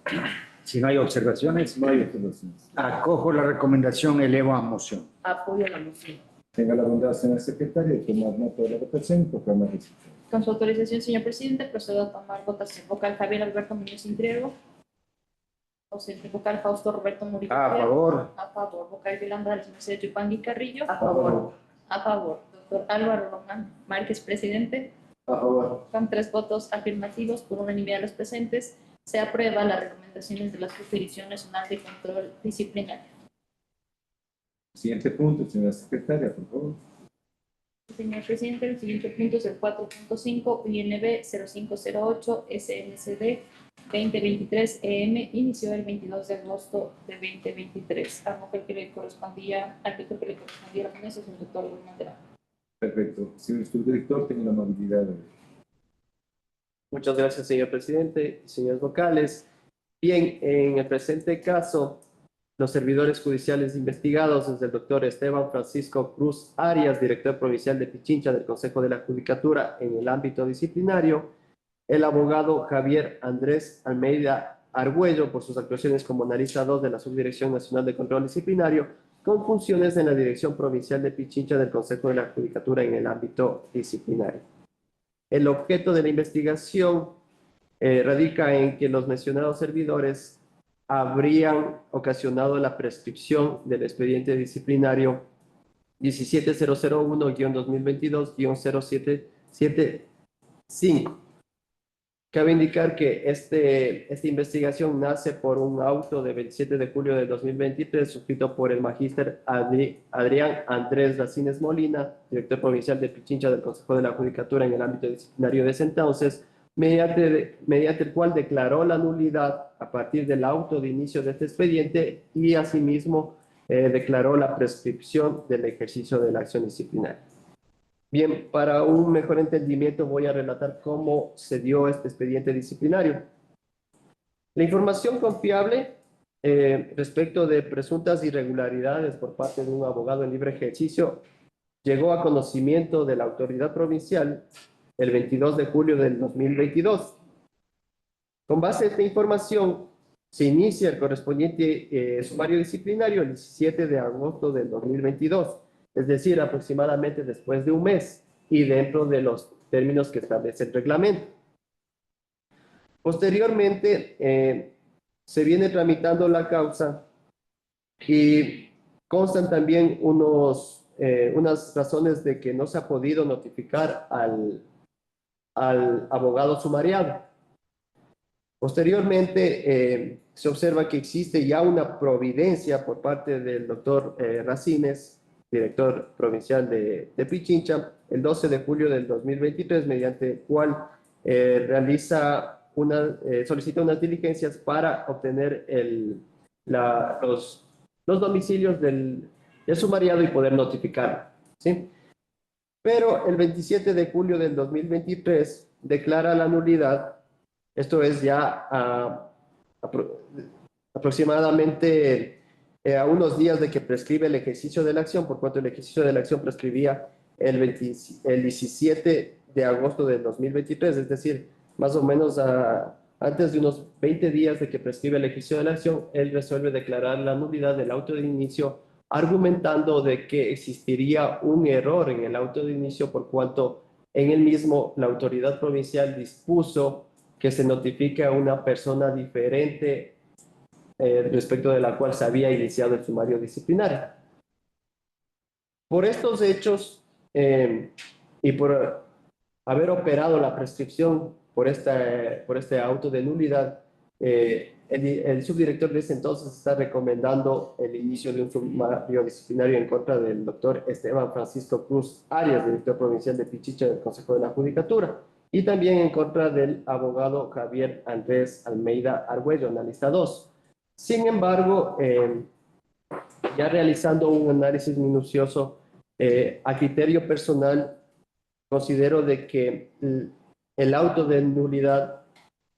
Si no hay observaciones, No hay observaciones. acojo la recomendación, elevo a moción. Apoyo la moción. Tenga la bondad, señora secretaria, de tomar nota de la votación y proclamar resultado. Con su autorización, señor presidente, procedo a tomar votación. Vocal Javier Alberto Muñoz Intriego. Ausente. Vocal Fausto Roberto Murillo. A favor. A favor. Vocal Yolanda de la Mercedes Yupangui Carrillo. A favor. A favor. Doctor Álvaro Román Márquez, presidente. A favor. Con 3 votos afirmativos por unanimidad de los presentes, se aprueba las recomendaciones de la Subdirección Nacional de Control Disciplinario. Siguiente punto, señora secretaria, por favor. Señor presidente, el siguiente punto es el 4.5, INB 0508 SNCD 2023 EM, inició el 22 de agosto de 2023. Al que le correspondía, al que le correspondía la ponencia es el doctor Guzmán de la. Perfecto. Señor subdirector, tenga la amabilidad de... Muchas gracias, señor presidente y señores vocales. Bien, en el presente caso, los servidores judiciales investigados desde el doctor Esteban Francisco Cruz Arias, director provincial de Pichincha del Consejo de la Judicatura en el ámbito disciplinario, el abogado Javier Andrés Almeida Argüello por sus actuaciones como analista 2 de la Subdirección Nacional de Control Disciplinario, con funciones en la Dirección Provincial de Pichincha del Consejo de la Judicatura en el ámbito disciplinario. El objeto de la investigación radica en que los mencionados servidores habrían ocasionado la prescripción del expediente disciplinario 17001-2022-0775. Cabe indicar que esta investigación nace por un auto de 27 de julio de 2023 suscrito por el magíster Adrián Andrés Racines Molina, director provincial de Pichincha del Consejo de la Judicatura en el ámbito disciplinario de ese entonces, mediante el cual declaró la nulidad a partir del auto de inicio de este expediente y asimismo declaró la prescripción del ejercicio de la acción disciplinaria. Bien, para un mejor entendimiento voy a relatar cómo se dio este expediente disciplinario. La información confiable respecto de presuntas irregularidades por parte de un abogado en libre ejercicio llegó a conocimiento de la autoridad provincial el 22 de julio del 2022. Con base a esta información, se inicia el correspondiente sumario disciplinario el 17 de agosto del 2022. Es decir, aproximadamente después de un mes y dentro de los términos que establece el reglamento. Posteriormente, se viene tramitando la causa y constan también unas razones de que no se ha podido notificar al abogado sumariado. Posteriormente, se observa que existe ya una providencia por parte del doctor Racines, director provincial de Pichincha, el 12 de julio del 2023, mediante el cual solicita unas diligencias para obtener los domicilios del sumariado y poder notificarlo, ¿sí? Pero el 27 de julio del 2023 declara la nulidad, esto es ya aproximadamente a unos días de que prescribe el ejercicio de la acción, por cuanto el ejercicio de la acción prescribía el 17 de agosto del 2023, es decir, más o menos antes de unos 20 días de que prescribe el ejercicio de la acción, él resuelve declarar la nulidad del auto de inicio argumentando de que existiría un error en el auto de inicio por cuanto en el mismo la autoridad provincial dispuso que se notifique a una persona diferente respecto de la cual se había iniciado el sumario disciplinario. Por estos hechos y por haber operado la prescripción por este auto de nulidad, el subdirector de ese entonces está recomendando el inicio de un sumario disciplinario en contra del doctor Esteban Francisco Cruz Arias, director provincial de Pichincha del Consejo de la Judicatura, y también en contra del abogado Javier Andrés Almeida Argüello, analista 2. Sin embargo, ya realizando un análisis minucioso, a criterio personal, considero de que el auto de nulidad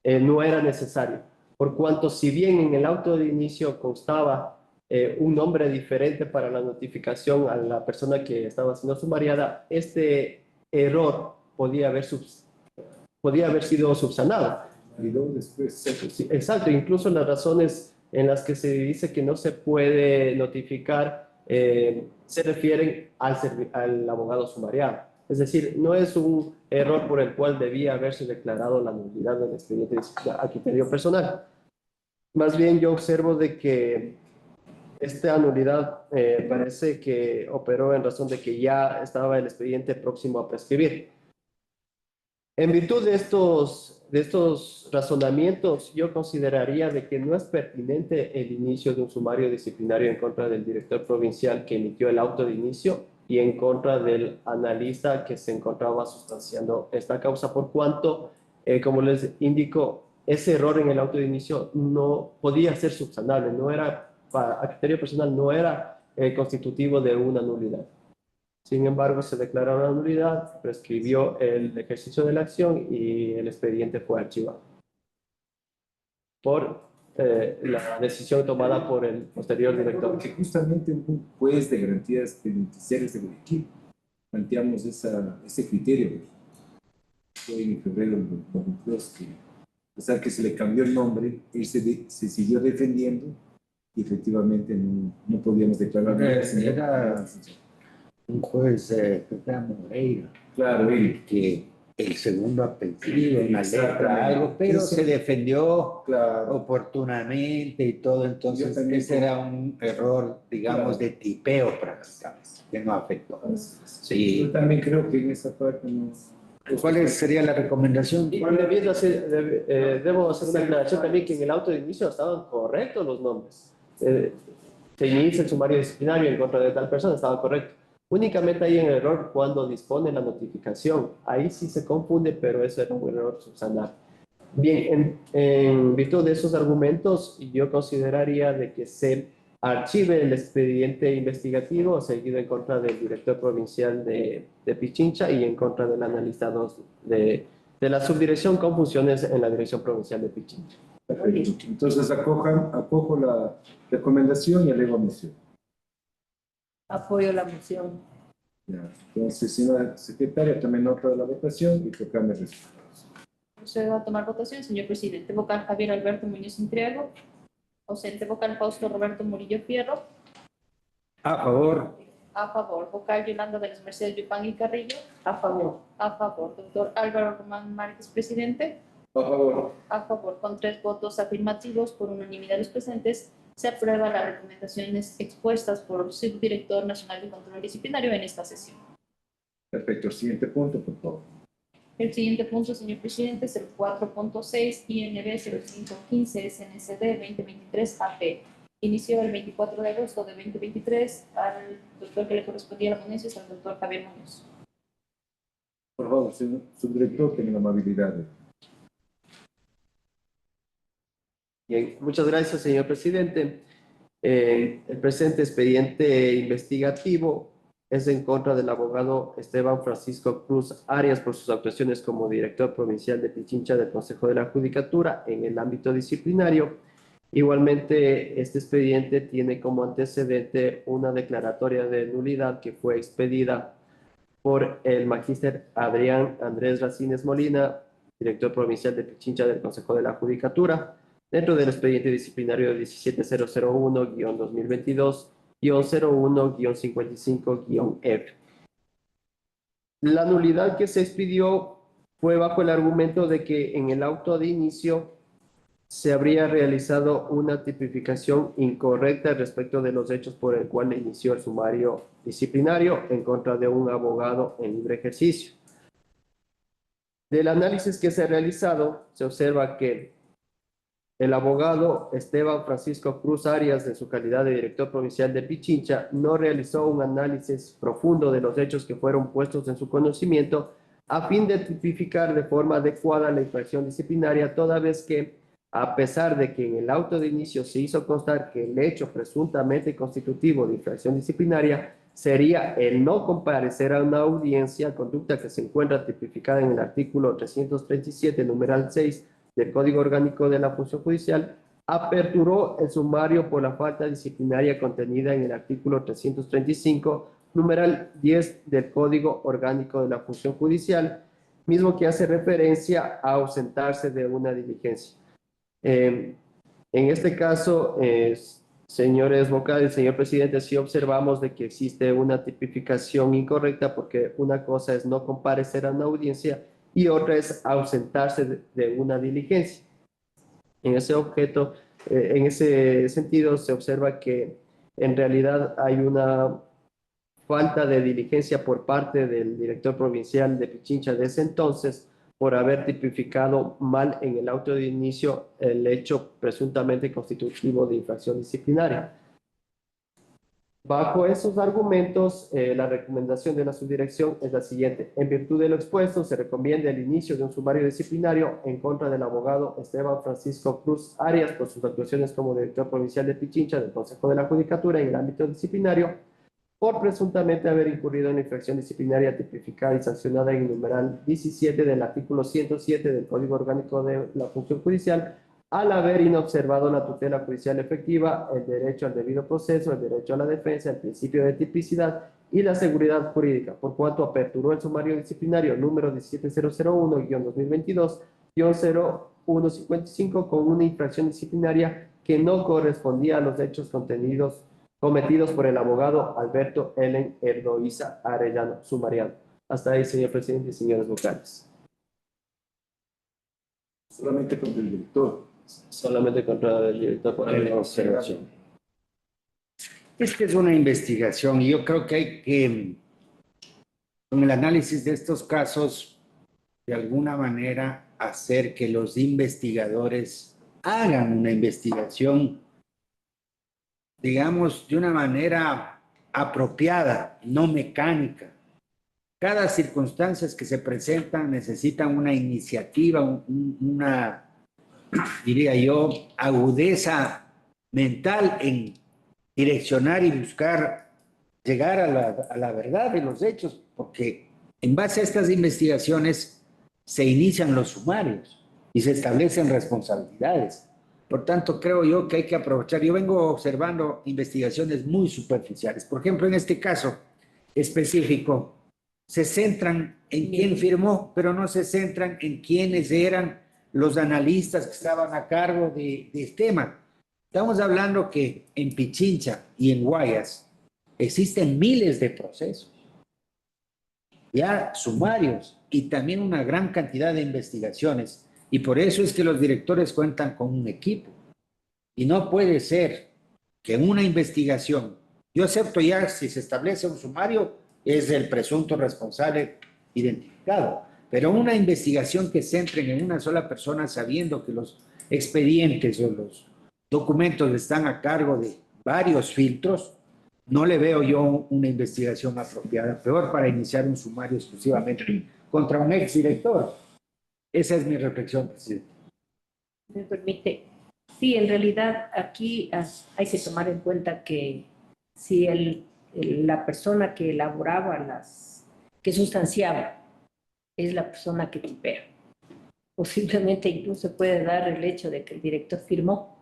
no era necesario, por cuanto si bien en el auto de inicio constaba un nombre diferente para la notificación a la persona que estaba siendo sumariada, este error podía haber sido subsanado. Y luego después, Sí, exacto, incluso las razones en las que se dice que no se puede notificar se refieren al abogado sumariado. Es decir, no es un error por el cual debía haberse declarado la nulidad del expediente disciplinario a criterio personal. Más bien yo observo de que esta nulidad parece que operó en razón de que ya estaba el expediente próximo a prescribir. En virtud de estos razonamientos, yo consideraría de que no es pertinente el inicio de un sumario disciplinario en contra del director provincial que emitió el auto de inicio y en contra del analista que se encontraba sustanciando esta causa, por cuanto, como les indico, ese error en el auto de inicio no podía ser subsanable, no era, a criterio personal, no era constitutivo de una nulidad. Sin embargo, se declaró la nulidad, prescribió el ejercicio de la acción y el expediente fue archivado por la decisión tomada por el posterior director. porque justamente un juez de garantías penitenciarias de Guayaquil planteamos ese criterio. Fue en febrero del 2022 que, a pesar que se le cambió el nombre, él se siguió defendiendo y efectivamente no podíamos declarar nada. Era un juez Moreira, Claro, él. que el segundo apellido, una letra, Exactamente. algo, pero Eso- se defendió Claro. oportunamente y todo, Yo entonces también ese era un error, digamos, Claro. de tipeo prácticamente, que no afectó. Sí. Yo también creo que en esa parte no. ¿Cuál sería la recomendación? Y debo hacer una aclaración también que en el auto de inicio estaban correctos los nombres. Se inicia el sumario disciplinario en contra de tal persona, estaba correcto. Únicamente hay un error cuando dispone la notificación. Ahí sí se confunde, pero eso era un error subsanable. Bien, en virtud de esos argumentos, yo consideraría de que se archive el expediente investigativo seguido en contra del director provincial de Pichincha y en contra del analista 2 de la subdirección con funciones en la dirección provincial de Pichincha. Perfecto. Entonces acojo la recomendación y elevo moción. Apoyo la moción. Ya. Entonces, señora secretaria, tome nota de la votación y proclame resultados. Procedo a tomar votación, señor presidente. Vocal Javier Alberto Muñoz Intriago. Ausente vocal Fausto Roberto Murillo Fierro. A favor. A favor. Vocal Yolanda de las Mercedes Yupán y Carrillo. A favor. A favor. Doctor Álvaro Román Márquez, presidente. A favor. A favor. Con 3 votos afirmativos por unanimidad de los presentes, se aprueban las recomendaciones expuestas por el Subdirector Nacional de Control Disciplinario en esta sesión. Perfecto. El siguiente punto, por favor. El siguiente punto, señor presidente, es el 4.6 INB 0515 SNCD 2023 AP. Inició el 24 de agosto de 2023 al doctor que le correspondía la ponencia, es al doctor Javier Muñoz. Por favor, señor subdirector, tenga la amabilidad de... Bien, muchas gracias, señor presidente. El presente expediente investigativo es en contra del abogado Esteban Francisco Cruz Arias por sus actuaciones como director provincial de Pichincha del Consejo de la Judicatura en el ámbito disciplinario. Igualmente, este expediente tiene como antecedente una declaratoria de nulidad que fue expedida por el magíster Adrián Andrés Racines Molina, director provincial de Pichincha del Consejo de la Judicatura, dentro del expediente disciplinario 17001-2022, 01-55-F. La nulidad que se expidió fue bajo el argumento de que en el auto de inicio se habría realizado una tipificación incorrecta respecto de los hechos por el cual inició el sumario disciplinario en contra de un abogado en libre ejercicio. Del análisis que se ha realizado, se observa que el abogado Esteban Francisco Cruz Arias, en su calidad de director provincial de Pichincha, no realizó un análisis profundo de los hechos que fueron puestos en su conocimiento a fin de tipificar de forma adecuada la infracción disciplinaria, toda vez que, a pesar de que en el auto de inicio se hizo constar que el hecho presuntamente constitutivo de infracción disciplinaria sería el no comparecer a una audiencia, conducta que se encuentra tipificada en el artículo 337, numeral 6 del Código Orgánico de la Función Judicial, aperturó el sumario por la falta disciplinaria contenida en el artículo 335, numeral 10 del Código Orgánico de la Función Judicial, mismo que hace referencia a ausentarse de una diligencia. En este caso, señores vocales, señor presidente, sí observamos de que existe una tipificación incorrecta, porque una cosa es no comparecer a una audiencia y otra es ausentarse de una diligencia. En ese objeto, en ese sentido, se observa que en realidad hay una falta de diligencia por parte del director provincial de Pichincha de ese entonces, por haber tipificado mal en el auto de inicio el hecho presuntamente constitutivo de infracción disciplinaria. Bajo esos argumentos, la recomendación de la subdirección es la siguiente. En virtud de lo expuesto, se recomienda el inicio de un sumario disciplinario en contra del abogado Esteban Francisco Cruz Arias por sus actuaciones como director provincial de Pichincha del Consejo de la Judicatura en el ámbito disciplinario, por presuntamente haber incurrido en la infracción disciplinaria tipificada y sancionada en el numeral 17 del artículo 107 del Código Orgánico de la Función Judicial, al haber inobservado la tutela judicial efectiva, el derecho al debido proceso, el derecho a la defensa, el principio de tipicidad y la seguridad jurídica, por cuanto aperturó el sumario disciplinario número 17001-2022-0155 con una infracción disciplinaria que no correspondía a los hechos cometidos por el abogado Alberto Ellen Erdoiza Arellano, sumariado. Hasta ahí, señor presidente y señores vocales. Solamente contra el director. Solamente contra el director por la observación. Esta es una investigación y yo creo que hay que, con el análisis de estos casos, de alguna manera hacer que los investigadores hagan una investigación, digamos, de una manera apropiada, no mecánica. Cada circunstancia que se presentan necesitan una iniciativa, una, diría yo, agudeza mental en direccionar y buscar llegar a la verdad de los hechos, porque en base a estas investigaciones se inician los sumarios y se establecen responsabilidades. Por tanto, creo yo que hay que aprovechar. Yo vengo observando investigaciones muy superficiales. Por ejemplo, en este caso específico, se centran en quién firmó, pero no se centran en quiénes eran los analistas que estaban a cargo del tema. Estamos hablando que en Pichincha y en Guayas existen miles de procesos, ya sumarios, y también una gran cantidad de investigaciones. Y por eso es que los directores cuentan con un equipo. Y no puede ser que en una investigación, yo acepto ya si se establece un sumario, es el presunto responsable identificado, pero una investigación que centren en una sola persona sabiendo que los expedientes o los documentos están a cargo de varios filtros, no le veo yo una investigación apropiada, peor para iniciar un sumario exclusivamente contra un exdirector. Esa es mi reflexión, presidente. ¿Me permite? Sí, en realidad aquí hay que tomar en cuenta que si la persona que elaboraba que sustanciaba, es la persona que tipea. Posiblemente incluso puede dar el hecho de que el director firmó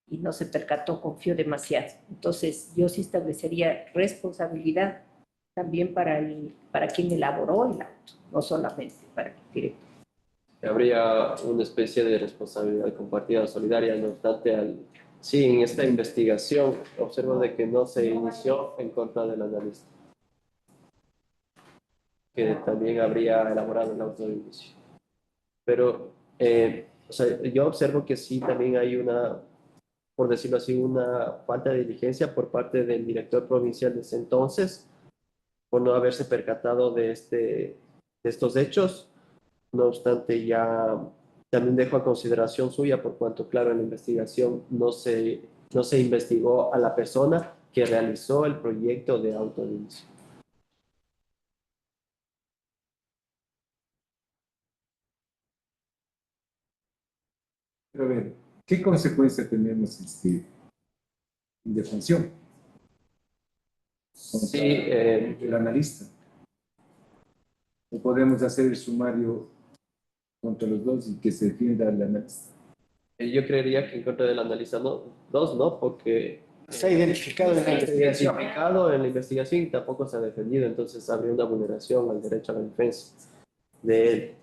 y no se percató, confió demasiado. Entonces, yo sí establecería responsabilidad también para quien elaboró el auto, no solamente para el director. Habría una especie de responsabilidad compartida solidaria, no obstante, al Sí, en esta investigación observo de que no se inició en contra del analista, que también habría elaborado el auto de inicio. Pero, o sea, yo observo que sí también hay una, por decirlo así, una falta de diligencia por parte del director provincial de ese entonces, por no haberse percatado de estos hechos. No obstante, ya también dejo a consideración suya por cuanto, claro, en la investigación no se investigó a la persona que realizó el proyecto de auto de inicio. Pero a ver, ¿qué consecuencia tenemos indefensión contra Sí, el analista? ¿O podemos hacer el sumario contra los dos y que se defienda al analista? yo creería que en contra del analista no, dos no, porque Está identificado en la investigación. identificado en la investigación y tampoco se ha defendido, entonces habría una vulneración al derecho a la defensa de él.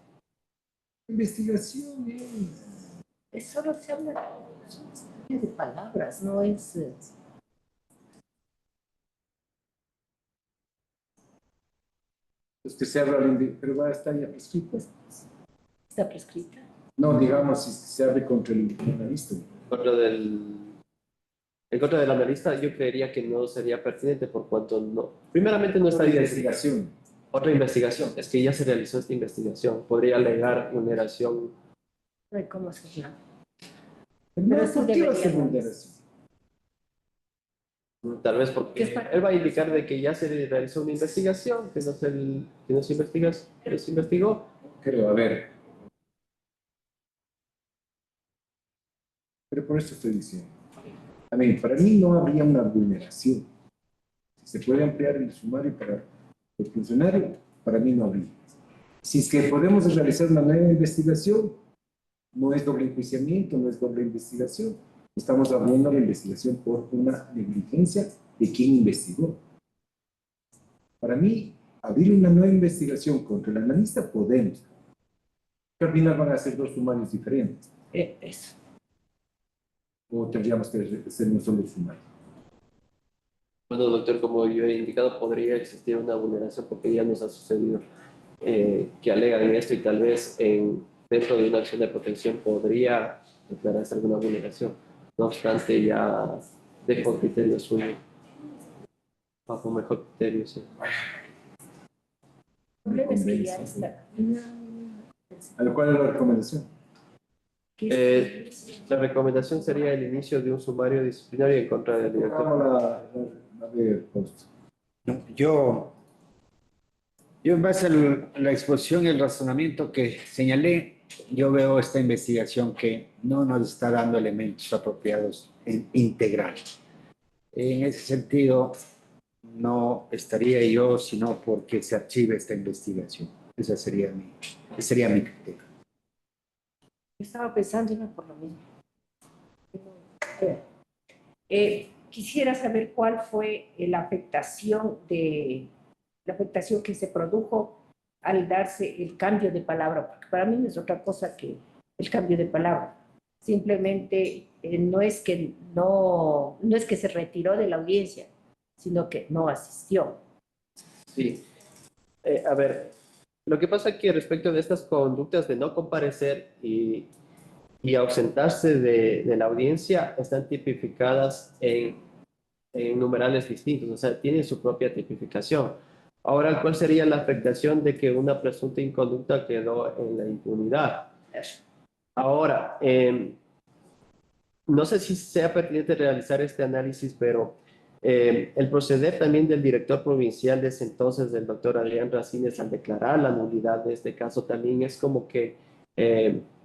Investigación, Solo se habla de palabras, no es... los que se hablan de, pero va a estar ya prescrito. Está prescrita. No, digamos, si se abre contra el analista. En contra del analista, yo creería que no sería pertinente por cuanto no. Primeramente, no está Otra identificado. investigación. Otra investigación. Es que ya se realizó esta investigación. Podría alegar vulneración. No hay cómo hacerla. No, Pero sí ¿por qué va a ser debería. vulneración? Tal vez ¿Qué porque es para- él va a indicar de que ya se realizó una investigación, que no se investigó. Pero, a ver. Pero por eso estoy diciendo. A ver, para mí no habría una vulneración. Si se puede ampliar el sumario para el funcionario, para mí no habría. Si es que podemos realizar una nueva investigación, no es doble enjuiciamiento, no es doble investigación. Estamos abriendo la investigación por una negligencia de quien investigó. Para mí, abrir una nueva investigación contra el analista podemos. Pero al final van a ser dos sumarios diferentes. Eso. O tendríamos que hacer un solo sumario. Bueno, doctor, como yo he indicado, podría existir una vulneración porque ya nos ha sucedido que alegan esto y tal vez dentro de una acción de protección podría declararse alguna vulneración. No obstante, ya dejo criterio suyo, bajo mejor criterio, sí. El problema es que ya está. ¿A lo cual es la recomendación? La recomendación sería el inicio de un sumario disciplinario en contra del director. Vamos a ver, Fausto. Yo en base a la exposición y el razonamiento que señalé, yo veo esta investigación que no nos está dando elementos apropiados en integral. En ese sentido, no estaría yo, sino porque se archive esta investigación. Ese sería mi criterio. Estaba pensando y no por lo mismo. Quisiera saber cuál fue la afectación que se produjo al darse el cambio de palabra, porque para mí no es otra cosa que el cambio de palabra. Simplemente no es que se retiró de la audiencia, sino que no asistió. Sí. A ver, lo que pasa es que respecto de estas conductas de no comparecer y ausentarse de la audiencia, están tipificadas en numerales distintos, o sea, tienen su propia tipificación. Ahora, ¿cuál sería la afectación de que una presunta inconducta quedó en la impunidad? Ahora, no sé si sea pertinente realizar este análisis, pero el proceder también del director provincial de ese entonces, del doctor Adrián Racines, al declarar la nulidad de este caso, también es como que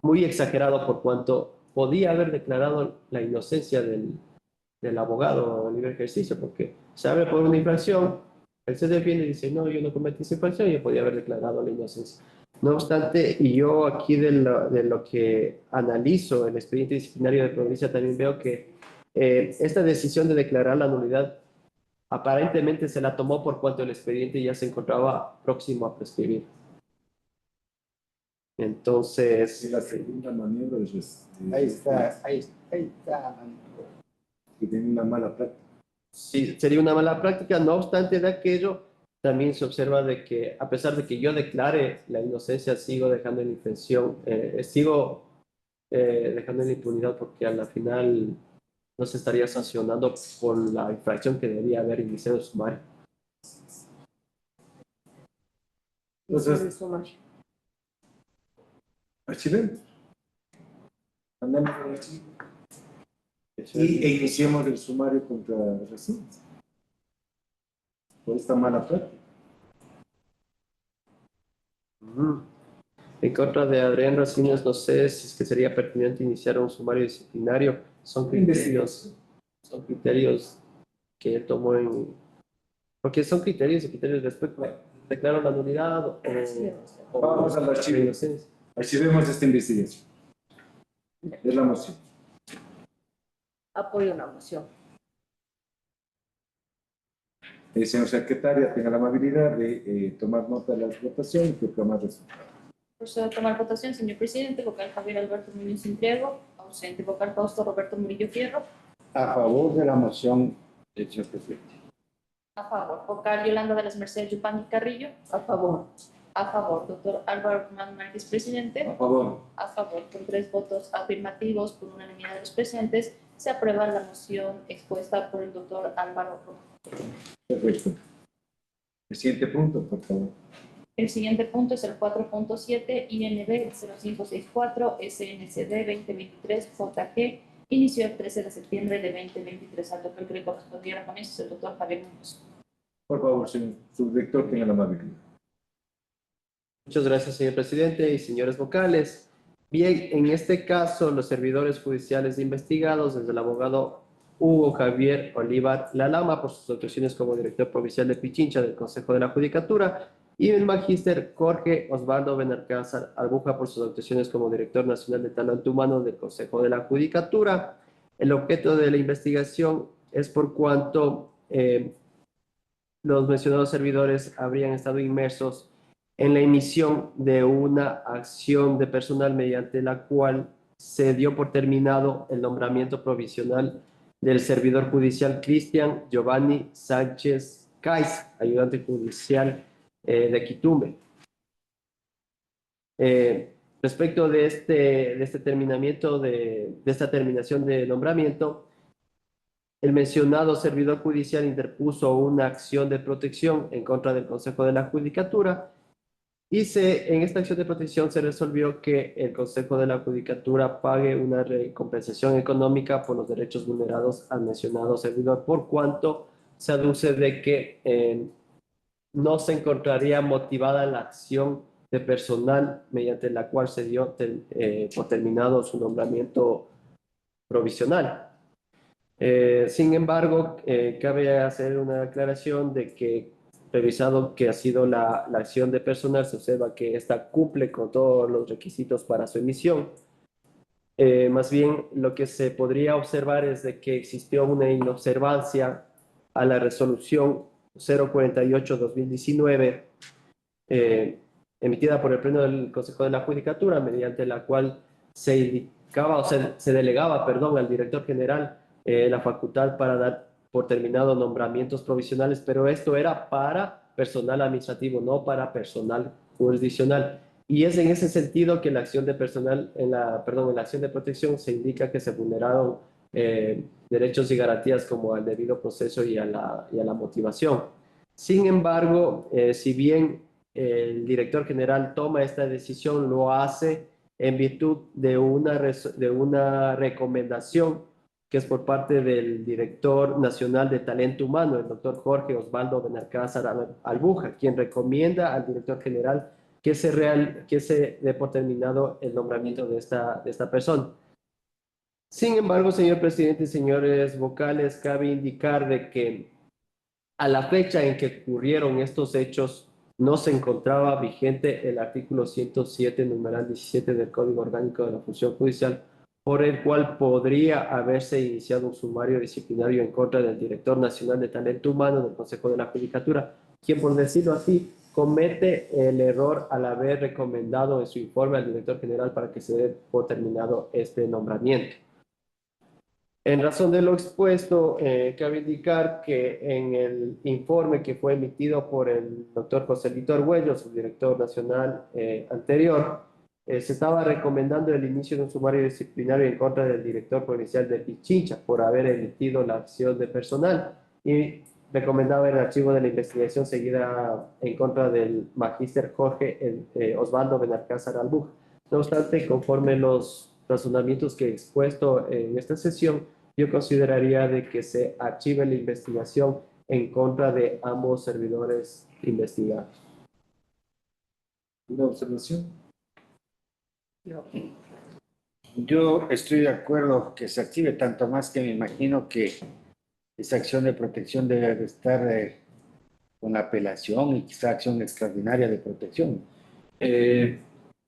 muy exagerado por cuanto podía haber declarado la inocencia del abogado en libre ejercicio, porque se abre por una infracción, él se defiende y dice, no, yo no cometí esa infracción, y yo podía haber declarado la inocencia. No obstante, y yo aquí de lo que analizo el expediente disciplinario de provincia también veo que esta decisión de declarar la nulidad aparentemente se la tomó por cuanto el expediente ya se encontraba próximo a prescribir. Entonces... La segunda maniobra es... Ahí está. que tiene una mala práctica. Sí, sería una mala práctica. No obstante de aquello, también se observa de que a pesar de que yo declare la inocencia, sigo dejando en infracción, dejando en impunidad porque a la final no se estaría sancionando por la infracción que debería haber iniciado el sumario. Entonces, archivemos. Mandemos el archivo. E iniciemos el sumario contra Racines por esta mala práctica. En contra de Adrián Racines, no sé si es que sería pertinente iniciar un sumario disciplinario. Son criterios que él tomó en... Porque son criterios y criterios después declaro la nulidad o Vamos al archivo. Archivemos esta investigación. Es la moción. Apoyo la moción. Señor secretario, tenga la amabilidad de tomar nota de la votación y proclamar resultados. Procedo a tomar votación, señor presidente. Vocal Javier Alberto Muñoz Intriego. Ausente. Vocal Fausto Roberto Murillo Fierro. A favor de la moción del señor presidente. A favor. Vocal Yolanda de las Mercedes Yupanqui Carrillo. A favor. A favor. Doctor Álvaro Román Márquez, presidente. A favor. A favor. Con 3 votos afirmativos por unanimidad de los presentes, se aprueba la moción expuesta por el doctor Álvaro Román. Perfecto. El siguiente punto, por favor. El siguiente punto es el 4.7 INB 0564 SNCD 2023 JG. Inició el 13 de septiembre de 2023. Al doctor que le correspondiera con eso es el doctor Javier Muñoz. Por favor, señor subdirector, tenga la amabilidad. Muchas gracias, señor presidente y señores vocales. Bien, en este caso, los servidores judiciales investigados, desde el abogado Hugo Javier Olivar Lalama, por sus actuaciones como director provincial de Pichincha del Consejo de la Judicatura, y el magíster Jorge Osvaldo Benalcázar Albuja, por sus actuaciones como director nacional de talento humano del Consejo de la Judicatura. El objeto de la investigación es por cuanto los mencionados servidores habrían estado inmersos en la emisión de una acción de personal mediante la cual se dio por terminado el nombramiento provisional del servidor judicial Cristian Giovanni Sánchez Cais, ayudante judicial de Quitumbe. Respecto de esta terminación de nombramiento, el mencionado servidor judicial interpuso una acción de protección en contra del Consejo de la Judicatura y en esta acción de protección se resolvió que el Consejo de la Judicatura pague una compensación económica por los derechos vulnerados al mencionado servidor, por cuanto se aduce de que no se encontraría motivada la acción de personal mediante la cual se dio por terminado su nombramiento provisional. Sin embargo, cabe hacer una aclaración de que, revisado que ha sido la acción de personal, se observa que esta cumple con todos los requisitos para su emisión. Más bien, lo que se podría observar es de que existió una inobservancia a la resolución 048-2019, emitida por el Pleno del Consejo de la Judicatura, mediante la cual se indicaba o se delegaba, al director general la facultad para dar por terminado nombramientos provisionales, pero esto era para personal administrativo, no para personal jurisdiccional. Y es en ese sentido que la acción de personal, en la acción de protección se indica que se vulneraron derechos y garantías como al debido proceso y a la motivación. Sin embargo, si bien el director general toma esta decisión, lo hace en virtud de una recomendación que es por parte del director nacional de talento humano, el doctor Jorge Osvaldo Benalcázar Albuja, quien recomienda al director general que se dé por terminado el nombramiento de esta persona. Sin embargo, señor presidente y señores vocales, cabe indicar de que a la fecha en que ocurrieron estos hechos no se encontraba vigente el artículo 107, numeral 17 del Código Orgánico de la Función Judicial, por el cual podría haberse iniciado un sumario disciplinario en contra del director nacional de talento humano del Consejo de la Judicatura, quien, por decirlo así, comete el error al haber recomendado en su informe al director general para que se dé por terminado este nombramiento. En razón de lo expuesto, cabe indicar que en el informe que fue emitido por el doctor José Lito Argüello, su director nacional anterior, se estaba recomendando el inicio de un sumario disciplinario en contra del director provincial de Pichincha por haber emitido la acción de personal y recomendaba el archivo de la investigación seguida en contra del magíster Jorge Osvaldo Benalcázar Albuja. No obstante, conforme los razonamientos que he expuesto en esta sesión, yo consideraría de que se archive la investigación en contra de ambos servidores investigados. ¿Una observación? Yo estoy de acuerdo que se active, tanto más que me imagino que esa acción de protección debe de estar con apelación y quizá acción extraordinaria de protección.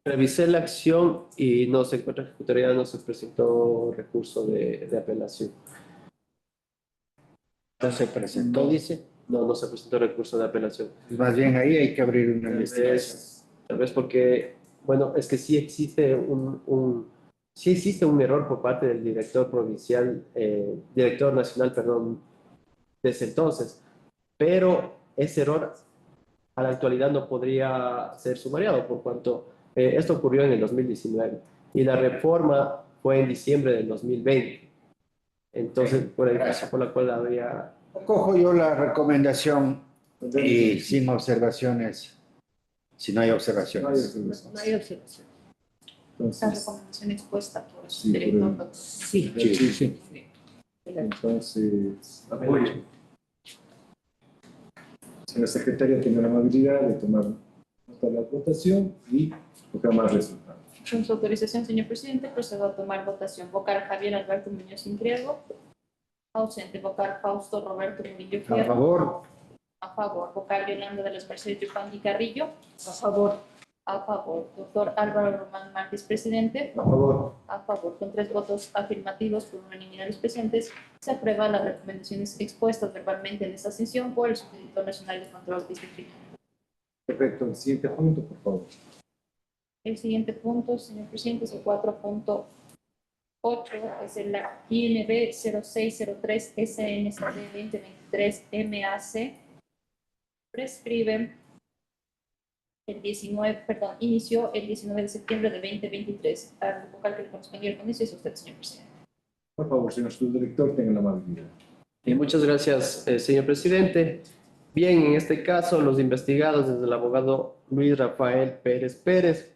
Revisé la acción y no se encuentra ejecutoria, no se presentó recurso de apelación. No se presentó, dice. No, no se presentó recurso de apelación. Más bien ahí hay que abrir una investigación. Tal vez porque, bueno, es que sí existe sí existe un error por parte del director provincial, director nacional, perdón, desde entonces, pero ese error a la actualidad no podría ser sumariado por cuanto esto ocurrió en el 2019 y la reforma fue en diciembre del 2020. Entonces, por el caso por la cual habría... Cojo yo la recomendación y sin observaciones, si no hay No hay observaciones. observación. No hay observación. Esa Entonces, recomendación expuesta por Sí, el director. por el- Sí. sí. Entonces, señora secretaria, tenga la amabilidad de tomar nota de la votación y proclamar resultados. Con su autorización, señor presidente, procedo a tomar votación. Vocal Javier Alberto Muñoz Intriego. Ausente. Vocal Fausto Roberto Murillo A Fierro. favor, A favor. Vocal Yolanda de los Mercedes Yupandi Carrillo. A favor. A favor. Doctor Álvaro Román Márquez, presidente. A favor. A favor. Con 3 votos afirmativos por unanimidad de los presentes, se aprueban las recomendaciones expuestas verbalmente en esta sesión por el Subdirector Nacional de Control Disciplinario. Perfecto. El siguiente punto, por favor. El siguiente punto, señor presidente, es el 4.8, es el INB 0603 SNCD 2023 MAC. Prescribe el 19, perdón, inició el 19 de septiembre de 2023. Al vocal que le correspondía el inicio es usted, señor presidente. Por favor, señor subdirector, tenga la amabilidad. Muchas gracias, señor presidente. Bien, en este caso, los investigados desde el abogado Luis Rafael Pérez Pérez,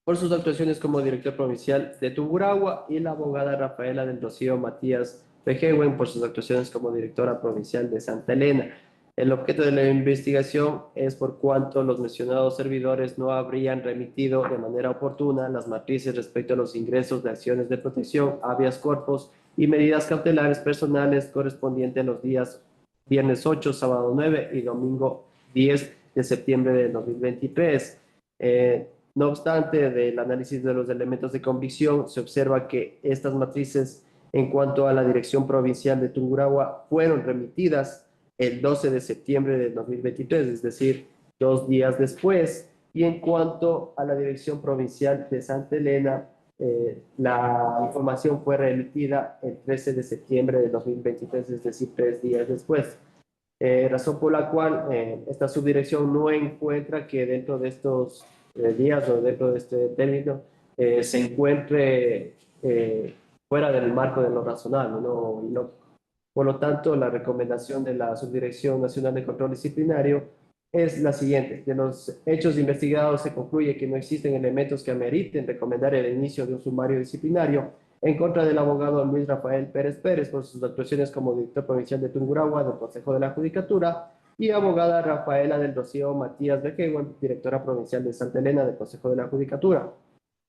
por sus actuaciones como director provincial de Tungurahua, y la abogada Rafaela del Rocío Matías Pejehuen por sus actuaciones como directora provincial de Santa Elena. El objeto de la investigación es por cuanto los mencionados servidores no habrían remitido de manera oportuna las matrices respecto a los ingresos de acciones de protección, habeas corpus y medidas cautelares personales correspondientes a los días viernes 8, sábado 9 y domingo 10 de septiembre de 2023. No obstante, del análisis de los elementos de convicción, se observa que estas matrices, en cuanto a la Dirección Provincial de Tungurahua, fueron remitidas el 12 de septiembre de 2023, es decir, 2 días después. Y en cuanto a la Dirección Provincial de Santa Elena, la información fue remitida el 13 de septiembre de 2023, es decir, 3 días después. Razón por la cual esta subdirección no encuentra que dentro de estos días o dentro de este término se encuentre fuera del marco de lo razonable, ¿no? Y no. Por lo tanto, la recomendación de la Subdirección Nacional de Control Disciplinario es la siguiente: de los hechos investigados se concluye que no existen elementos que ameriten recomendar el inicio de un sumario disciplinario en contra del abogado Luis Rafael Pérez Pérez por sus actuaciones como director provincial de Tungurahua del Consejo de la Judicatura, y abogada Rafaela del Rocío Matías Pejehuen, directora provincial de Santa Elena del Consejo de la Judicatura.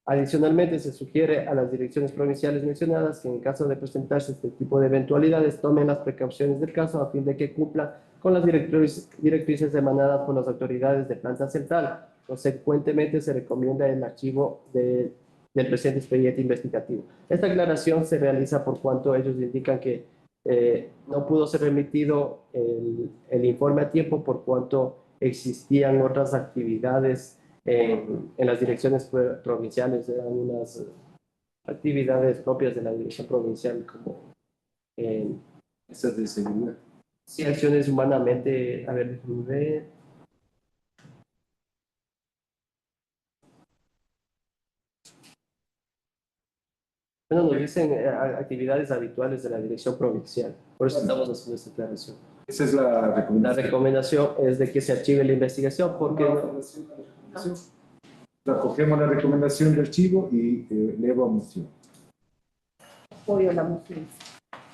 Adicionalmente, se sugiere a las direcciones provinciales mencionadas que en caso de presentarse este tipo de eventualidades tomen las precauciones del caso a fin de que cumplan con las directrices emanadas por las autoridades de planta central. Consecuentemente, se recomienda el archivo del presente expediente investigativo. Esta aclaración se realiza por cuanto ellos indican que no pudo ser remitido el informe a tiempo por cuanto existían otras actividades en las direcciones provinciales. Eran unas actividades propias de la dirección provincial como Esa es de seguridad. Sí, acciones humanamente, a ver, déjame ver. Bueno, nos dicen actividades habituales de la dirección provincial. Por eso estamos haciendo esta aclaración. Esa es la La recomendación. recomendación es de que se archive la investigación porque Cogemos la recomendación de archivo y elevo a moción. Apoyo la moción.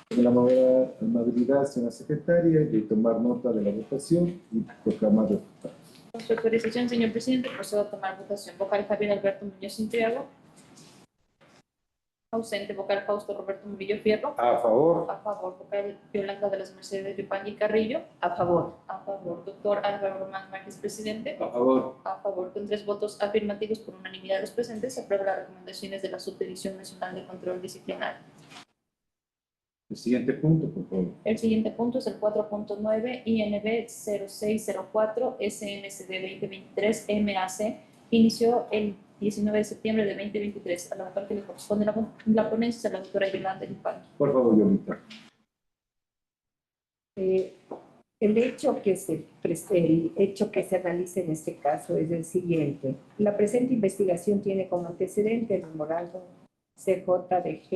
Con la amabilidad, señora secretaria, de tomar nota de la votación y proclamar resultados. Con su autorización, señor presidente, procedo a tomar votación. Vocal Javier Alberto Muñoz Intriago. Ausente. Vocal Fausto Roberto Murillo Fierro. A favor. A favor. Vocal Yolanda de las Mercedes Yupanqui Carrillo. A favor. A favor. Doctor Álvaro Román Márquez, presidente. A favor. A favor. Con 3 votos afirmativos por unanimidad de los presentes, se aprueba las recomendaciones de la Subdivisión Nacional de Control Disciplinario. El siguiente punto, por favor. El siguiente punto es el 4.9 INB 0604 SNCD 2023 MAC. Inició el 19 de septiembre de 2023. A la vocal que le corresponde la ponencia es a la doctora Yolanda Yupanqui. Por favor, Yolita. El hecho que se analiza en este caso es el siguiente. La presente investigación tiene como antecedente el memorando CJDG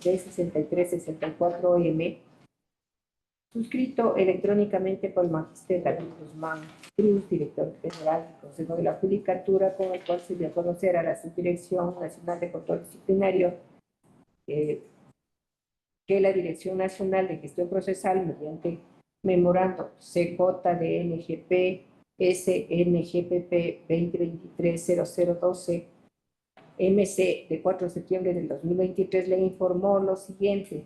2023-6364-OM, suscrito electrónicamente por el magister David Guzmán Cruz, director general del Consejo de la Judicatura, con el cual se dio a conocer a la Subdirección Nacional de Control Disciplinario que la Dirección Nacional de Gestión Procesal, mediante memorando CJDNGP SNGPP 2023-0012 MC de 4 de septiembre del 2023, le informó lo siguiente.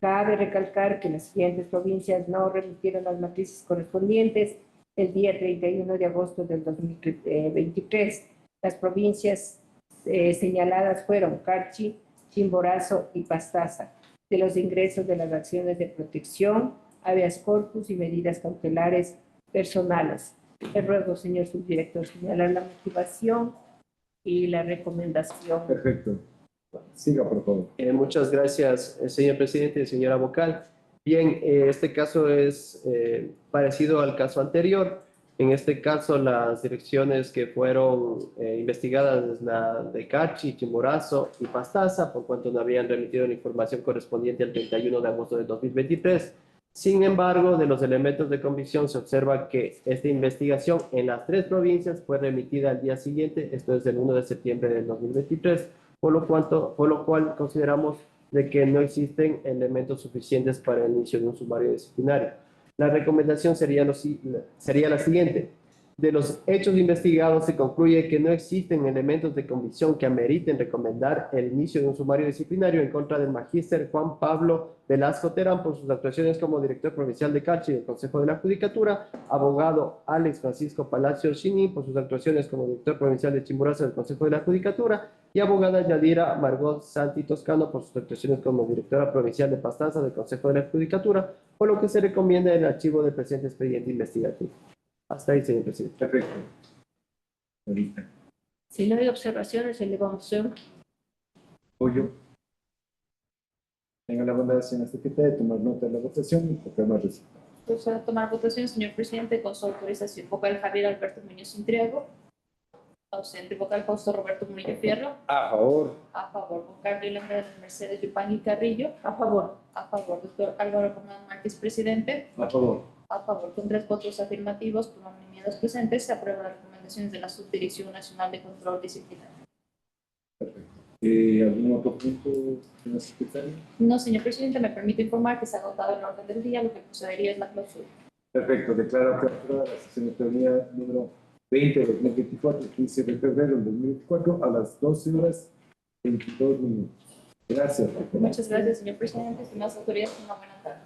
Cabe recalcar que las siguientes provincias no remitieron las matrices correspondientes el día 31 de agosto del 2023. Las provincias señaladas fueron Carchi, Chimborazo y Pastaza. De los ingresos de las acciones de protección, habeas corpus y medidas cautelares personales. Le ruego, señor subdirector, señalar la motivación y la recomendación. Perfecto. Siga, por favor. muchas gracias, señor presidente y señora vocal. Bien, este caso es parecido al caso anterior. En este caso, las direcciones que fueron investigadas es la de Carchi, Chimborazo y Pastaza, por cuanto no habían remitido la información correspondiente al 31 de agosto de 2023. Sin embargo, de los elementos de convicción se observa que esta investigación en las 3 provincias fue remitida al día siguiente, esto es el 1 de septiembre del 2023, por lo cual consideramos de que no existen elementos suficientes para el inicio de un sumario disciplinario. La recomendación sería la siguiente. De los hechos investigados se concluye que no existen elementos de convicción que ameriten recomendar el inicio de un sumario disciplinario en contra del magíster Juan Pablo Velasco Terán por sus actuaciones como director provincial de Carchi del Consejo de la Judicatura, abogado Alex Francisco Palacio Chini por sus actuaciones como director provincial de Chimborazo del Consejo de la Judicatura y abogada Yadira Margot Santi Toscano por sus actuaciones como directora provincial de Pastaza del Consejo de la Judicatura, por lo que se recomienda el archivo del presente expediente investigativo. Hasta ahí, señor presidente. Perfecto. Ahorita. Si no hay observaciones, elevamos a Apoyo. Tenga la bondad, señora secretaria, de tomar nota de la votación y proclamar resultados. Procedo a tomar votación, señor presidente, con su autorización. Vocal Javier Alberto Muñoz Intriago. Ausente. Vocal Fausto Roberto Murillo Fierro. A favor. A favor. Vocal Yolanda de las Mercedes Yupanqui Carrillo. A favor. A favor. Doctor Álvaro Román Márquez, presidente. A favor. A favor. Con 3 votos afirmativos por unanimidad de los presentes, se aprueban las recomendaciones de la Subdirección Nacional de Control Disciplinario. Perfecto. ¿Algún otro punto, señora secretaria? No, señor presidente, me permito informar que se ha agotado el orden del día, lo que procedería es la clausura. Perfecto. Declaro clausurada la sesión de plenaria número 20 de 2024, 15 de febrero del 2024, a las 12:22. Gracias. Muchas gracias, señor presidente. Estimadas autoridades, una buena tarde.